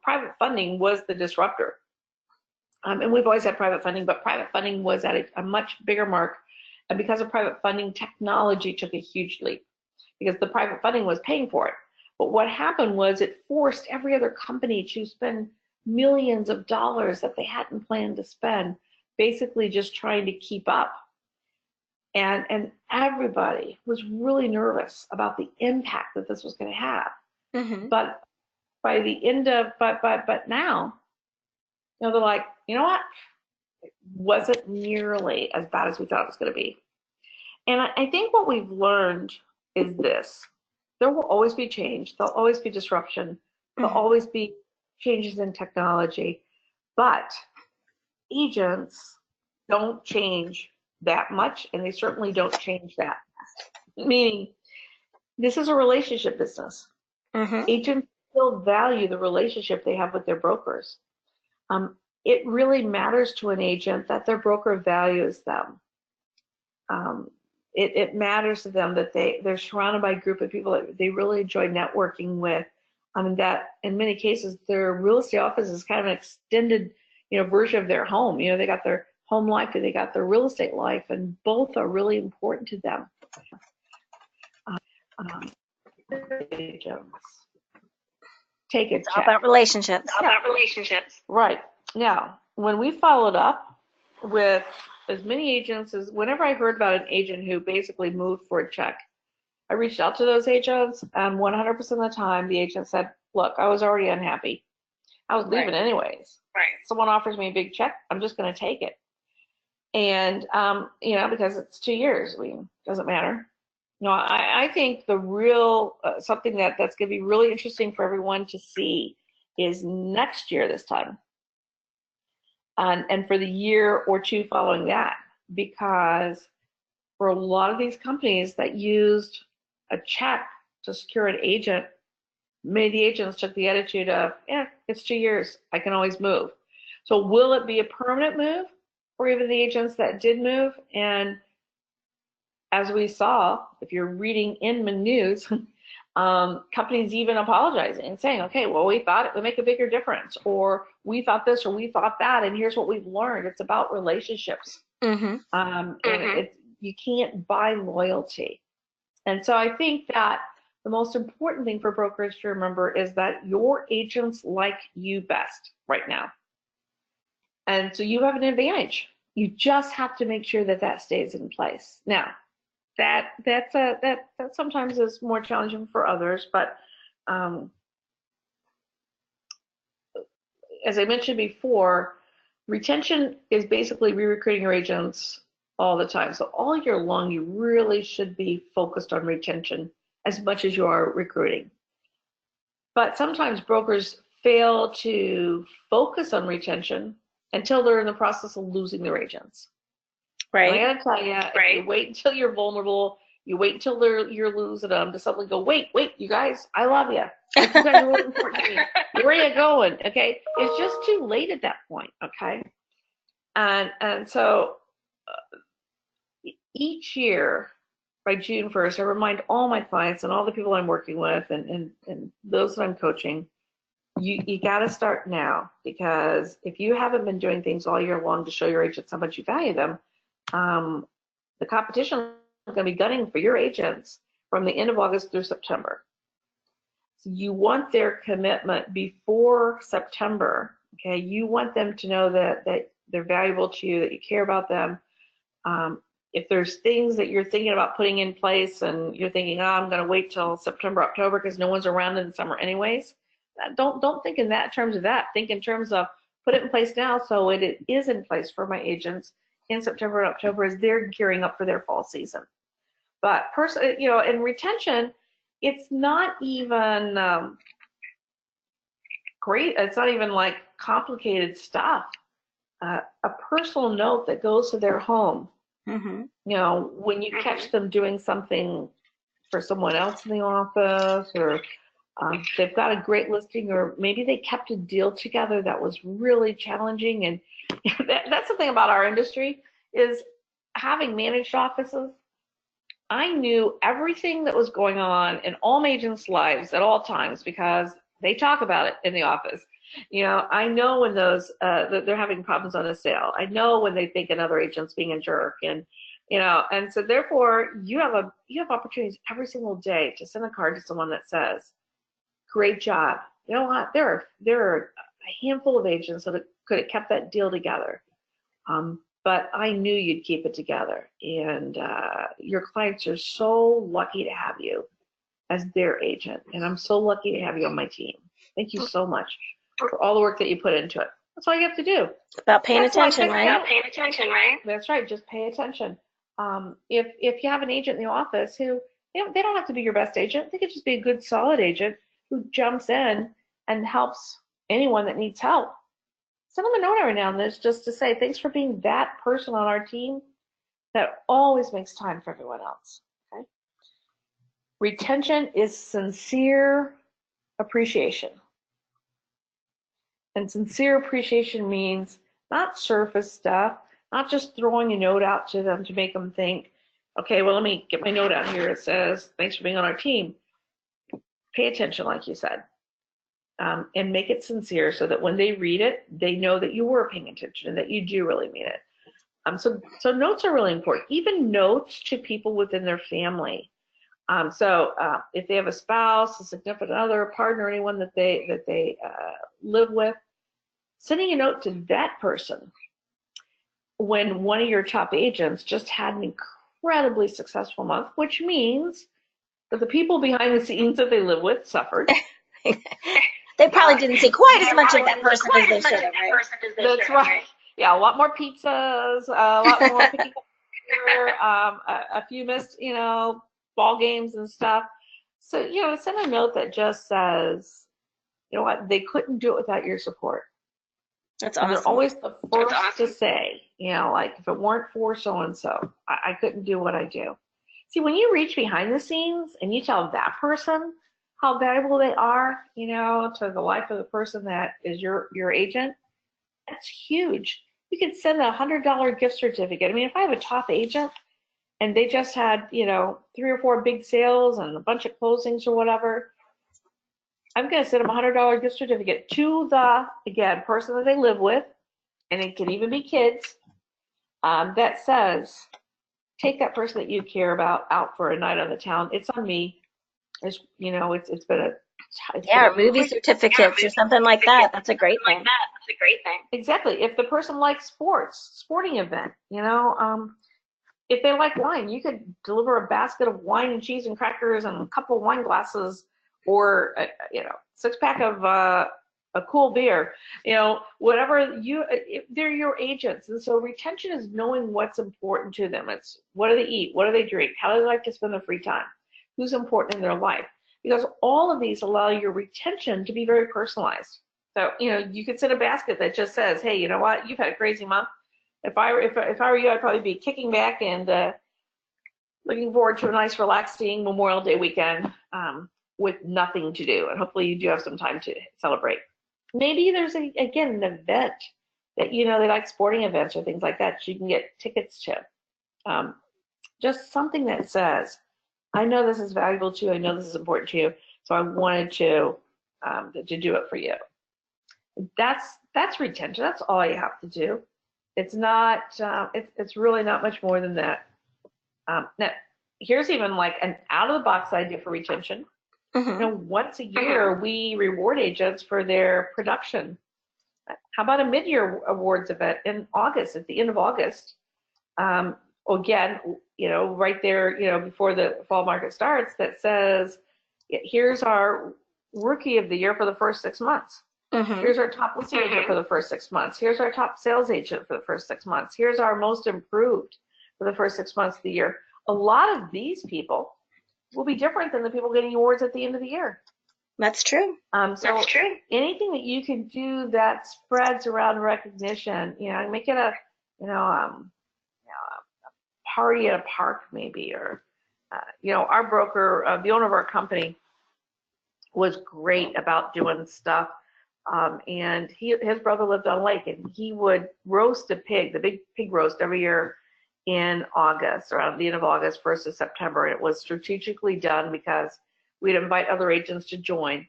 private funding was the disruptor. And we've always had private funding, but private funding was at a much bigger mark. And because of private funding, technology took a huge leap, because the private funding was paying for it. But what happened was it forced every other company to spend millions of dollars that they hadn't planned to spend, basically just trying to keep up. And everybody was really nervous about the impact that this was going to have. But by the end of, but now, they're like, you know what? It wasn't nearly as bad as we thought it was going to be. And I think what we've learned is this. There will always be change. There'll always be disruption. There'll always be changes in technology. But agents don't change that much, and they certainly don't change that fast. Meaning, this is a relationship business. Agents still value the relationship they have with their brokers. It really matters to an agent that their broker values them. It matters to them that they're surrounded by a group of people that they really enjoy networking with. That in many cases, their real estate office is kind of an extended, version of their home. They got their home life and they got their real estate life, and both are really important to them. Take it. It's all about relationships. Right. Now, when we followed up with as many agents as, whenever I heard about an agent who basically moved for a check, I reached out to those agents, and 100% of the time the agent said, look, I was already unhappy. I was leaving anyways. Right. Someone offers me a big check, I'm just going to take it. And, because it's 2 years, doesn't matter. No, I think the real, something that's going to be really interesting for everyone to see is next year this time. And for the year or two following that, because for a lot of these companies that used a check to secure an agent, many of the agents took the attitude of, it's 2 years, I can always move. So will it be a permanent move for even the agents that did move? And as we saw, if you're reading Inman News, companies even apologizing and saying, okay, well, we thought it would make a bigger difference, or we thought this, or we thought that, and here's what we've learned. It's about relationships. And you can't buy loyalty. And so I think that the most important thing for brokers to remember is that your agents like you best right now. And so you have an advantage. You just have to make sure that that stays in place. Now, that sometimes is more challenging for others, but as I mentioned before, retention is basically re-recruiting your agents all the time. So all year long, you really should be focused on retention as much as you are recruiting. But sometimes brokers fail to focus on retention until they're in the process of losing their agents. Right. I gotta tell you, if you wait until you're vulnerable, you wait until you're losing them to suddenly go, wait, you guys, I love you. You guys are really important to me. Where are you going? Okay, it's just too late at that point. Okay, and so each year by June 1st, I remind all my clients and all the people I'm working with and those that I'm coaching, you got to start now, because if you haven't been doing things all year long to show your agents how much you value them, the competition is going to be gunning for your agents from the end of August through September. So you want their commitment before September. Okay, you want them to know that they're valuable to you, that you care about them. If there's things that you're thinking about putting in place and you're thinking, I'm going to wait till September, October because no one's around in the summer anyways, don't think in terms of that. Think in terms of put it in place now, so it is in place for my agents in September and October as they're gearing up for their fall season. But in retention, it's not even great. It's not even like complicated stuff. A personal note that goes to their home. When you catch them doing something for someone else in the office, or they've got a great listing, or maybe they kept a deal together that was really challenging. And that's the thing about our industry, is having managed offices. I knew everything that was going on in all my agents' lives at all times because they talk about it in the office. I know when they're having problems on a sale. I know when they think another agent's being a jerk, and so therefore you have opportunities every single day to send a card to someone that says, "Great job." You know what? There are a handful of agents that could have kept that deal together, but I knew you'd keep it together, and your clients are so lucky to have you as their agent, and I'm so lucky to have you on my team. Thank you so much for all the work that you put into it. That's all you have to do. It's about paying attention, right? About paying attention, right? That's right. Just pay attention. If you have an agent in the office who, they don't have to be your best agent. They could just be a good, solid agent who jumps in and helps anyone that needs help. Send them a note every now and then just to say, thanks for being that person on our team that always makes time for everyone else. Okay? Retention is sincere appreciation. And sincere appreciation means not surface stuff, not just throwing a note out to them to make them think, okay, well, let me get my note out here. It says, thanks for being on our team. Pay attention, like you said, and make it sincere so that when they read it, they know that you were paying attention and that you do really mean it. So notes are really important, even notes to people within their family. If they have a spouse, a significant other, a partner, anyone that they live with, sending a note to that person when one of your top agents just had an incredibly successful month, which means that the people behind the scenes that they live with suffered. They probably didn't see quite as much of that person as they should have, right? That's right. Yeah, a lot more pizzas, a lot more picking up here, a few missed, ball games and stuff. So, send a note that just says, you know what, they couldn't do it without your support. That's And they're awesome. always the first to say, like, if it weren't for so-and-so, I couldn't do what I do. See, when you reach behind the scenes and you tell that person how valuable they are, to the life of the person that is your agent, that's huge. You could send a $100 gift certificate. I mean, if I have a top agent and they just had, 3 or 4 big sales and a bunch of closings or whatever, I'm going to send them a $100 gift certificate to the, again, person that they live with, and it can even be kids, that says, take that person that you care about out for a night on the town. It's on me. It's, it's been a, Yeah, or movie certificates or something like that. That's a great thing. Exactly. If the person likes sporting event, if they like wine, you could deliver a basket of wine and cheese and crackers and a couple of wine glasses, or 6-pack of a cool beer. Whatever they're your agents, and so retention is knowing what's important to them. It's what do they eat, what do they drink, how do they like to spend their free time, who's important in their life, because all of these allow your retention to be very personalized. So you could send a basket that just says, hey, you know what, you've had a crazy month. If I were you, I'd probably be kicking back and looking forward to a nice, relaxing Memorial Day weekend with nothing to do. And hopefully you do have some time to celebrate. Maybe there's, an event that, they like sporting events or things like that you can get tickets to. Just something that says, I know this is valuable to you. I know this is important to you. So I wanted to do it for you. That's retention. That's all you have to do. It's not, it's really not much more than that. Now, here's even like an out-of-the-box idea for retention. Once a year, we reward agents for their production. How about a mid-year awards event in August, at the end of August? Again, right there, before the fall market starts, that says, here's our rookie of the year for the first 6 months. Here's our top listing agent for the first 6 months. Here's our top sales agent for the first 6 months. Here's our most improved for the first 6 months of the year. A lot of these people will be different than the people getting awards at the end of the year. That's true. That's true. Anything that you can do that spreads around recognition, make it a party at a park maybe, or our broker, the owner of our company, was great about doing stuff. And his brother lived on a lake, and he would roast a pig, the big pig roast, every year in August, around the end of August, 1st of September. And it was strategically done because we'd invite other agents to join.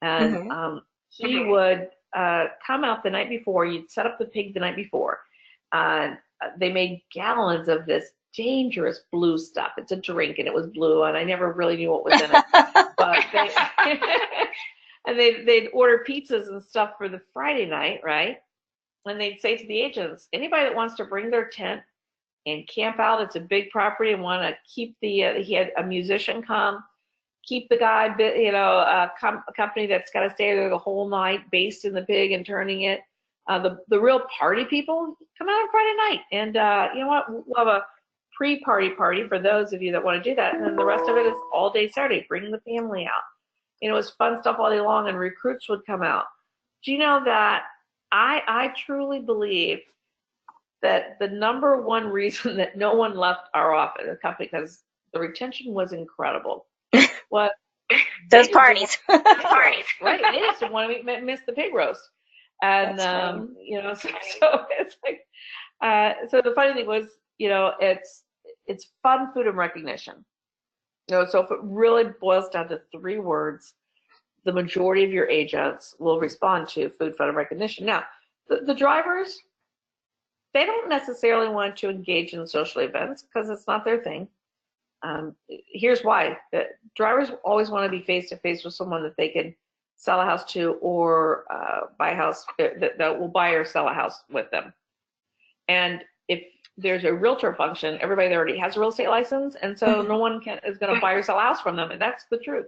And he would come out the night before. You'd set up the pig the night before. They made gallons of this dangerous blue stuff. It's a drink, and it was blue, and I never really knew what was in it. But and they'd order pizzas and stuff for the Friday night, right? And they'd say to the agents, anybody that wants to bring their tent and camp out, it's a big property, and want to keep the, he had a musician come, keep the guy, a company that's got to stay there the whole night, based in the pig and turning it. The real party people come out on Friday night. And you know what? We'll have a pre-party party for those of you that want to do that. And then the rest of it is all day Saturday. Bring the family out. It was fun stuff all day long, and recruits would come out. Do you know that I truly believe that the number one reason that no one left our office, the company, because the retention was incredible, was those parties. Right. They just didn't want to miss the pig roast. And, so it's like, so the funny thing was, it's fun, food, and recognition. So if it really boils down to 3 words, the majority of your agents will respond to food, fun, and recognition. Now, the drivers, they don't necessarily want to engage in social events because it's not their thing. Here's why. The drivers always want to be face-to-face with someone that they can sell a house to, or buy a house, that will buy or sell a house with them. And if there's a realtor function, everybody there already has a real estate license, and so no one is going to buy or sell a house from them, and that's the truth.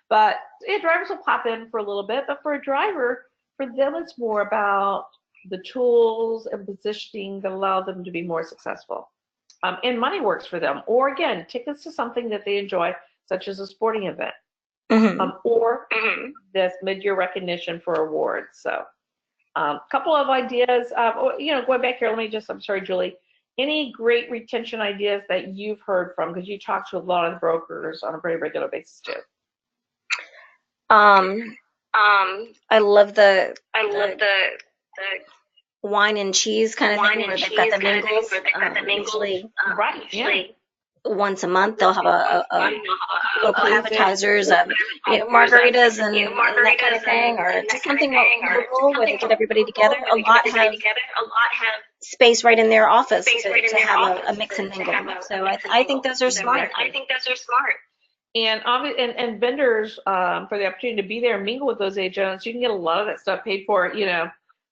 But yeah, drivers will pop in for a little bit, but for a driver, for them it's more about the tools and positioning that allow them to be more successful. And money works for them, or again, tickets to something that they enjoy, such as a sporting event, or this mid-year recognition for awards. So a couple of ideas, going back here, I'm sorry, Julie, any great retention ideas that you've heard from, because you talk to a lot of brokers on a very regular basis too. I love the wine and cheese kind of thing where they've got the mingles. Usually, once a month they'll have a local appetizers, margaritas and that kind of thing, or just something local where they get everybody together. A lot have space right in their office to have a mix and mingle. So I think those are smart. And vendors, for the opportunity to be there and mingle with those agents, you can get a lot of that stuff paid for,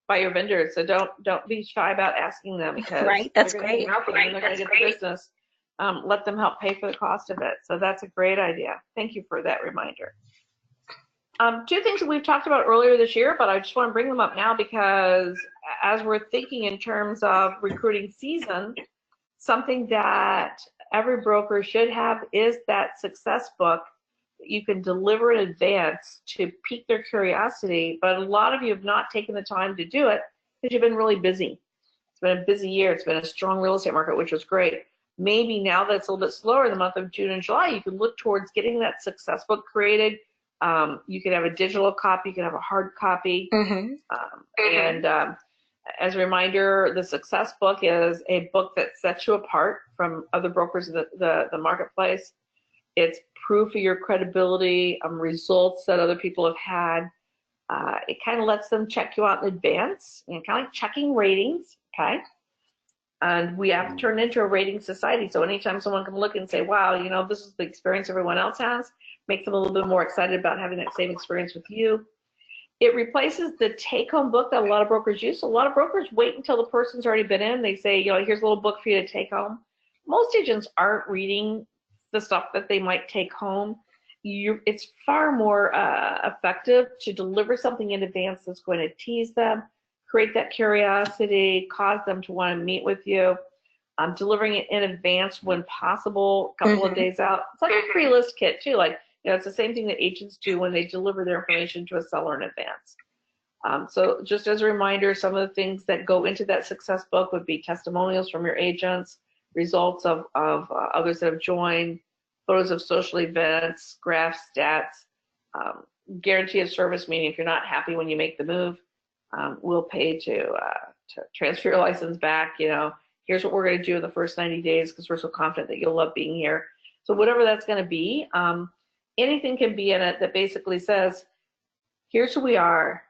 by your vendors. So don't be shy about asking them, because that's great. They're going to get the business. Let them help pay for the cost of it. So that's a great idea. Thank you for that reminder. Two things that we've talked about earlier this year, but I just want to bring them up now because as we're thinking in terms of recruiting season, something that every broker should have is that success book that you can deliver in advance to pique their curiosity. But a lot of you have not taken the time to do it because you've been really busy. It's been a busy year. It's been a strong real estate market, which was great. Maybe now that it's a little bit slower in the month of June and July, you can look towards getting that success book created. You can have a digital copy, you can have a hard copy. And as a reminder, the success book is a book that sets you apart from other brokers in the marketplace. It's proof of your credibility, results that other people have had. It kind of lets them check you out in advance, kind of like checking ratings, okay? And we have to turn into a rating society. So anytime someone can look and say, wow, this is the experience everyone else has, makes them a little bit more excited about having that same experience with you. It replaces the take-home book that a lot of brokers use. So a lot of brokers wait until the person's already been in. They say, here's a little book for you to take home. Most agents aren't reading the stuff that they might take home. It's far more effective to deliver something in advance that's going to tease them, create that curiosity, cause them to want to meet with you. Delivering it in advance when possible, a couple of days out. It's like a pre-list kit too. It's the same thing that agents do when they deliver their information to a seller in advance. So just as a reminder, some of the things that go into that success book would be testimonials from your agents, results of others that have joined, photos of social events, graphs, stats, guarantee of service, meaning if you're not happy when you make the move, we'll pay to transfer your license back. Here's what we're going to do in the first 90 days because we're so confident that you'll love being here. So whatever that's going to be, anything can be in it that basically says, here's who we are,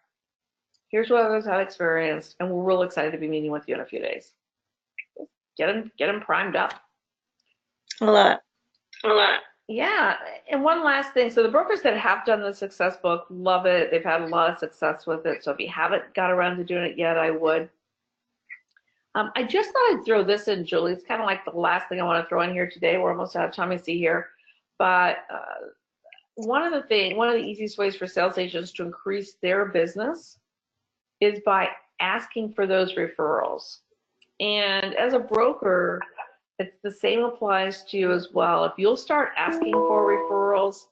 here's what others have experienced, and we're real excited to be meeting with you in a few days. Get them primed up. A lot. Yeah, and one last thing. So the brokers that have done the success book love it. They've had a lot of success with it. So if you haven't got around to doing it yet, I would. I just thought I'd throw this in, Julie. It's kind of like the last thing I want to throw in here today. We're almost out of time, I see here. But one of the easiest ways for sales agents to increase their business is by asking for those referrals. And as a broker, it's the same applies to you as well. If you'll start asking for referrals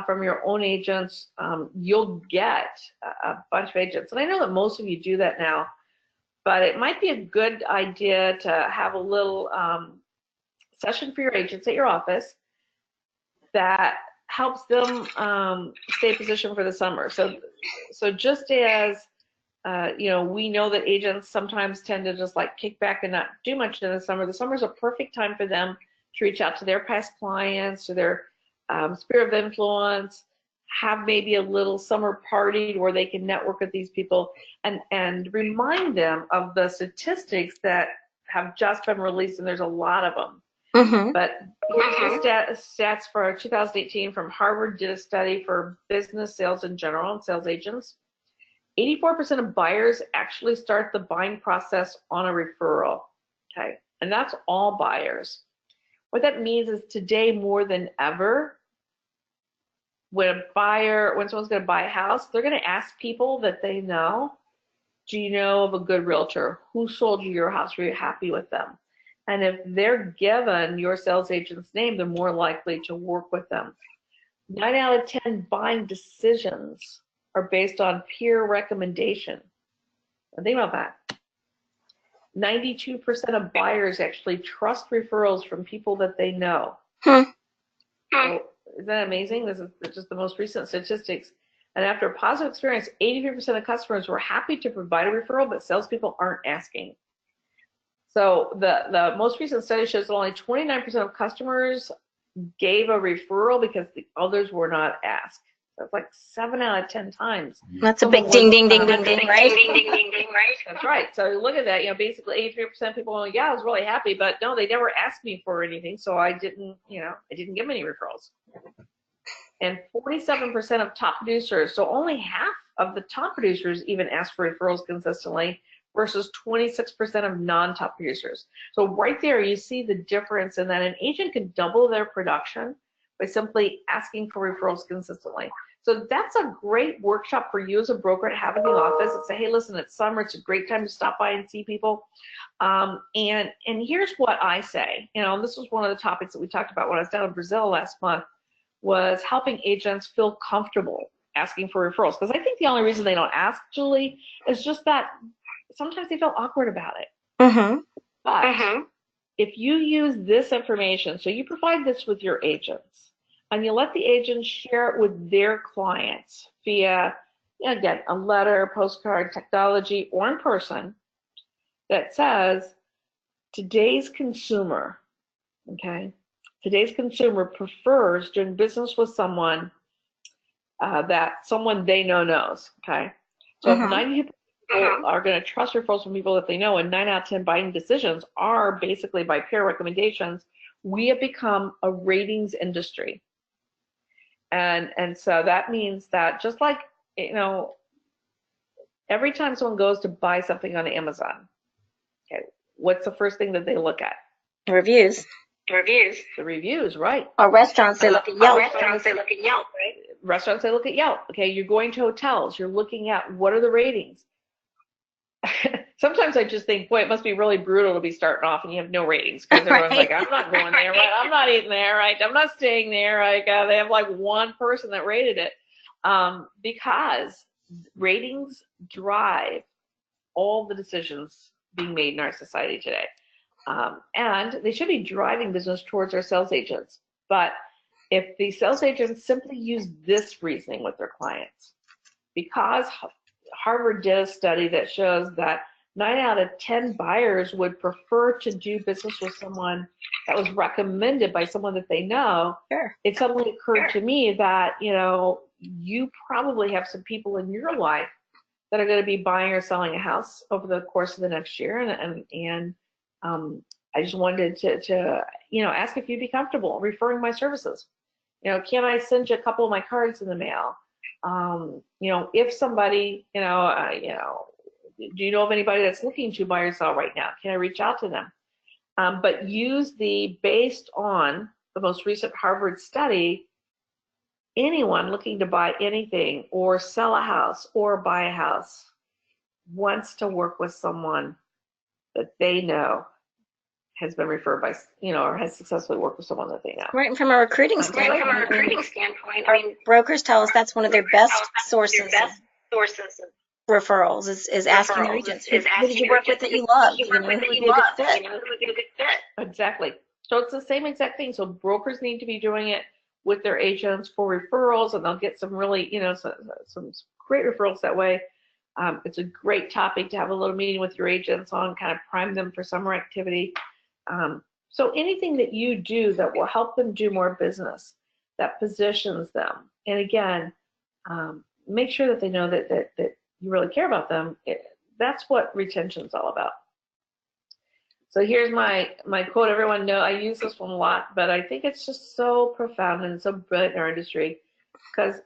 from your own agents, you'll get a bunch of agents. And I know that most of you do that now, but it might be a good idea to have a little session for your agents at your office that helps them stay positioned for the summer. So just as we know that agents sometimes tend to just kick back and not do much in the summer. The summer is a perfect time for them to reach out to their past clients, to their sphere of influence, have maybe a little summer party where they can network with these people and remind them of the statistics that have just been released, and there's a lot of them. But here's the stats for 2018 from Harvard. Did a study for business sales in general and sales agents. 84% of buyers actually start the buying process on a referral. Okay, and that's all buyers. What that means is today more than ever, when someone's going to buy a house, they're going to ask people that they know, do you know of a good realtor? Who sold you your house? Were you happy with them? And if they're given your sales agent's name, they're more likely to work with them. 9 out of 10 buying decisions are based on peer recommendation. And think about that. 92% of buyers actually trust referrals from people that they know. So, isn't that amazing? This is just the most recent statistics. And after a positive experience, 83% of customers were happy to provide a referral, but salespeople aren't asking. So the most recent study shows that only 29% of customers gave a referral because the others were not asked. So it's like 7 out of 10 times. That's a big ding, ding, ding, ding, ding, right? That's right. So look at that. Basically 83% of people, yeah, I was really happy, but no, they never asked me for anything, so I didn't give them any referrals. And 47% of top producers, so only half of the top producers even ask for referrals consistently, versus 26% of non-top producers. So right there, you see the difference in that an agent can double their production by simply asking for referrals consistently. So that's a great workshop for you as a broker to have in the office and say, hey, listen, it's summer. It's a great time to stop by and see people. And here's what I say. This was one of the topics that we talked about when I was down in Brazil last month, was helping agents feel comfortable asking for referrals. Because I think the only reason they don't ask, Julie, is just that sometimes they feel awkward about it. But if you use this information, so you provide this with your agents, and you let the agents share it with their clients via, again, a letter, postcard, technology, or in person, that says, today's consumer prefers doing business with someone that someone they know knows, okay? So if 90 people are going to trust referrals from people that they know, and 9 out of 10 buying decisions are basically by peer recommendations, we have become a ratings industry. And so that means that just like, every time someone goes to buy something on Amazon, okay, what's the first thing that they look at? Reviews. The reviews, right? Or restaurants, they look at Yelp. Right? Restaurants, they look at Yelp. Okay, you're going to hotels, you're looking at what are the ratings. Sometimes I just think, boy, it must be really brutal to be starting off and you have no ratings, because everyone's like, I'm not going there, right? I'm not eating there, right? I'm not staying there. Like, they have like one person that rated it, because ratings drive all the decisions being made in our society today. And they should be driving business towards our sales agents. But if the sales agents simply use this reasoning with their clients, because Harvard did a study that shows that 9 out of 10 buyers would prefer to do business with someone that was recommended by someone that they know. Sure. It suddenly occurred to me that, you probably have some people in your life that are going to be buying or selling a house over the course of the next year. And I just wanted to ask if you'd be comfortable referring my services. Can I send you a couple of my cards in the mail? If somebody, do you know of anybody that's looking to buy or sell right now? Can I reach out to them? But use based on the most recent Harvard study, anyone looking to buy anything or sell a house or buy a house wants to work with someone that they know has been referred by, or has successfully worked with someone that they know. Right, and from a recruiting standpoint, our brokers tell us that's one of their best sources of referrals is asking their agents, who did you work with that you love? Who would be a good fit? Exactly. So it's the same exact thing. So brokers need to be doing it with their agents for referrals, and they'll get some really, some great referrals that way. It's a great topic to have a little meeting with your agents on, kind of prime them for summer activity. So anything that you do that will help them do more business, that positions them, and again, make sure that they know that you really care about them. That's what retention is all about. So here's my quote. Everyone know I use this one a lot, but I think it's just so profound and so brilliant in our industry, because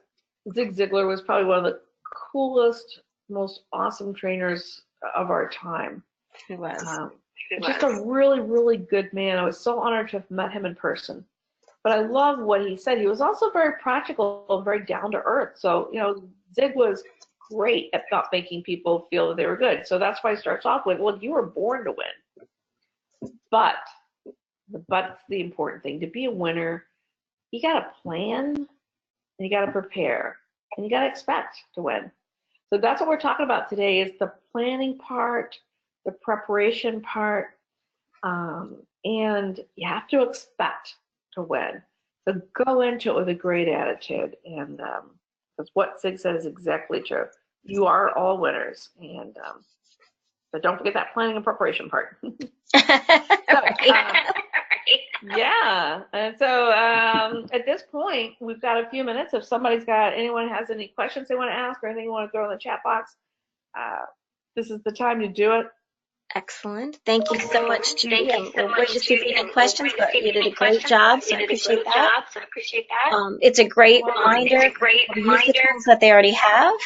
Zig Ziglar was probably one of the coolest, most awesome trainers of our time. He was. Just a really, really good man. I was so honored to have met him in person. But I love what he said. He was also very practical and very down to earth. So, Zig was great at not making people feel that they were good. So that's why he starts off with, well, you were born to win. But but's the important thing. To be a winner, you got to plan, and you got to prepare, and you got to expect to win. So that's what we're talking about today is the planning part, the preparation part, and you have to expect to win. So go into it with a great attitude, and because what Zig said is exactly true. You are all winners, and but don't forget that planning and preparation part. Yeah, and so at this point, we've got a few minutes. If anyone has any questions they want to ask or anything you want to throw in the chat box, this is the time to do it. Excellent. Thank you so much, Judy. We'll wait to see if you have any questions, but you did a great job, so I appreciate that. It's a great reminder to use the tools that they already have,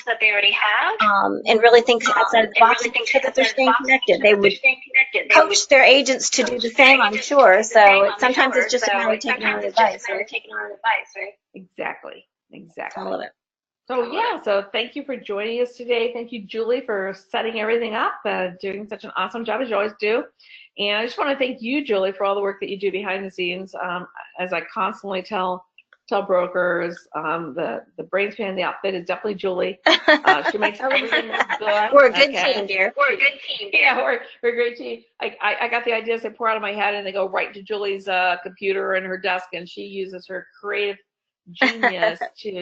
and really think outside of the box and make sure that they're staying connected. They would coach their agents to do the same, I'm sure. So sometimes it's just a matter of taking on advice, right? Exactly. I love it. So thank you for joining us today. Thank you, Julie, for setting everything up, doing such an awesome job as you always do. And I just want to thank you, Julie, for all the work that you do behind the scenes. As I constantly tell brokers, the brains behind the outfit is definitely Julie. She makes everything look good. We're a good team, dear. Yeah, we're a great team. I got the ideas, they pour out of my head, and they go right to Julie's computer and her desk, and she uses her creative genius to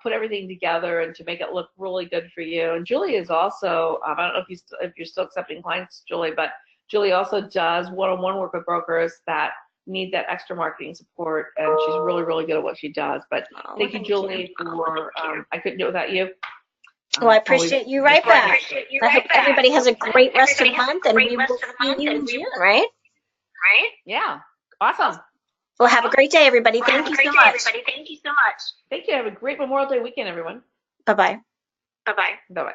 put everything together and to make it look really good for you. And Julie is also, I don't know if you're still accepting clients, Julie, but Julie also does one-on-one work with brokers that need that extra marketing support, and she's really, really good at what she does. But thank you, Julie, for I couldn't do it without you. Well, I appreciate you right back. I hope everybody has a great rest of the month, and we will see you in June, right? Yeah, awesome. Well, have a great day, everybody. Thank you so much. Thank you. Have a great Memorial Day weekend, everyone. Bye-bye. Bye-bye.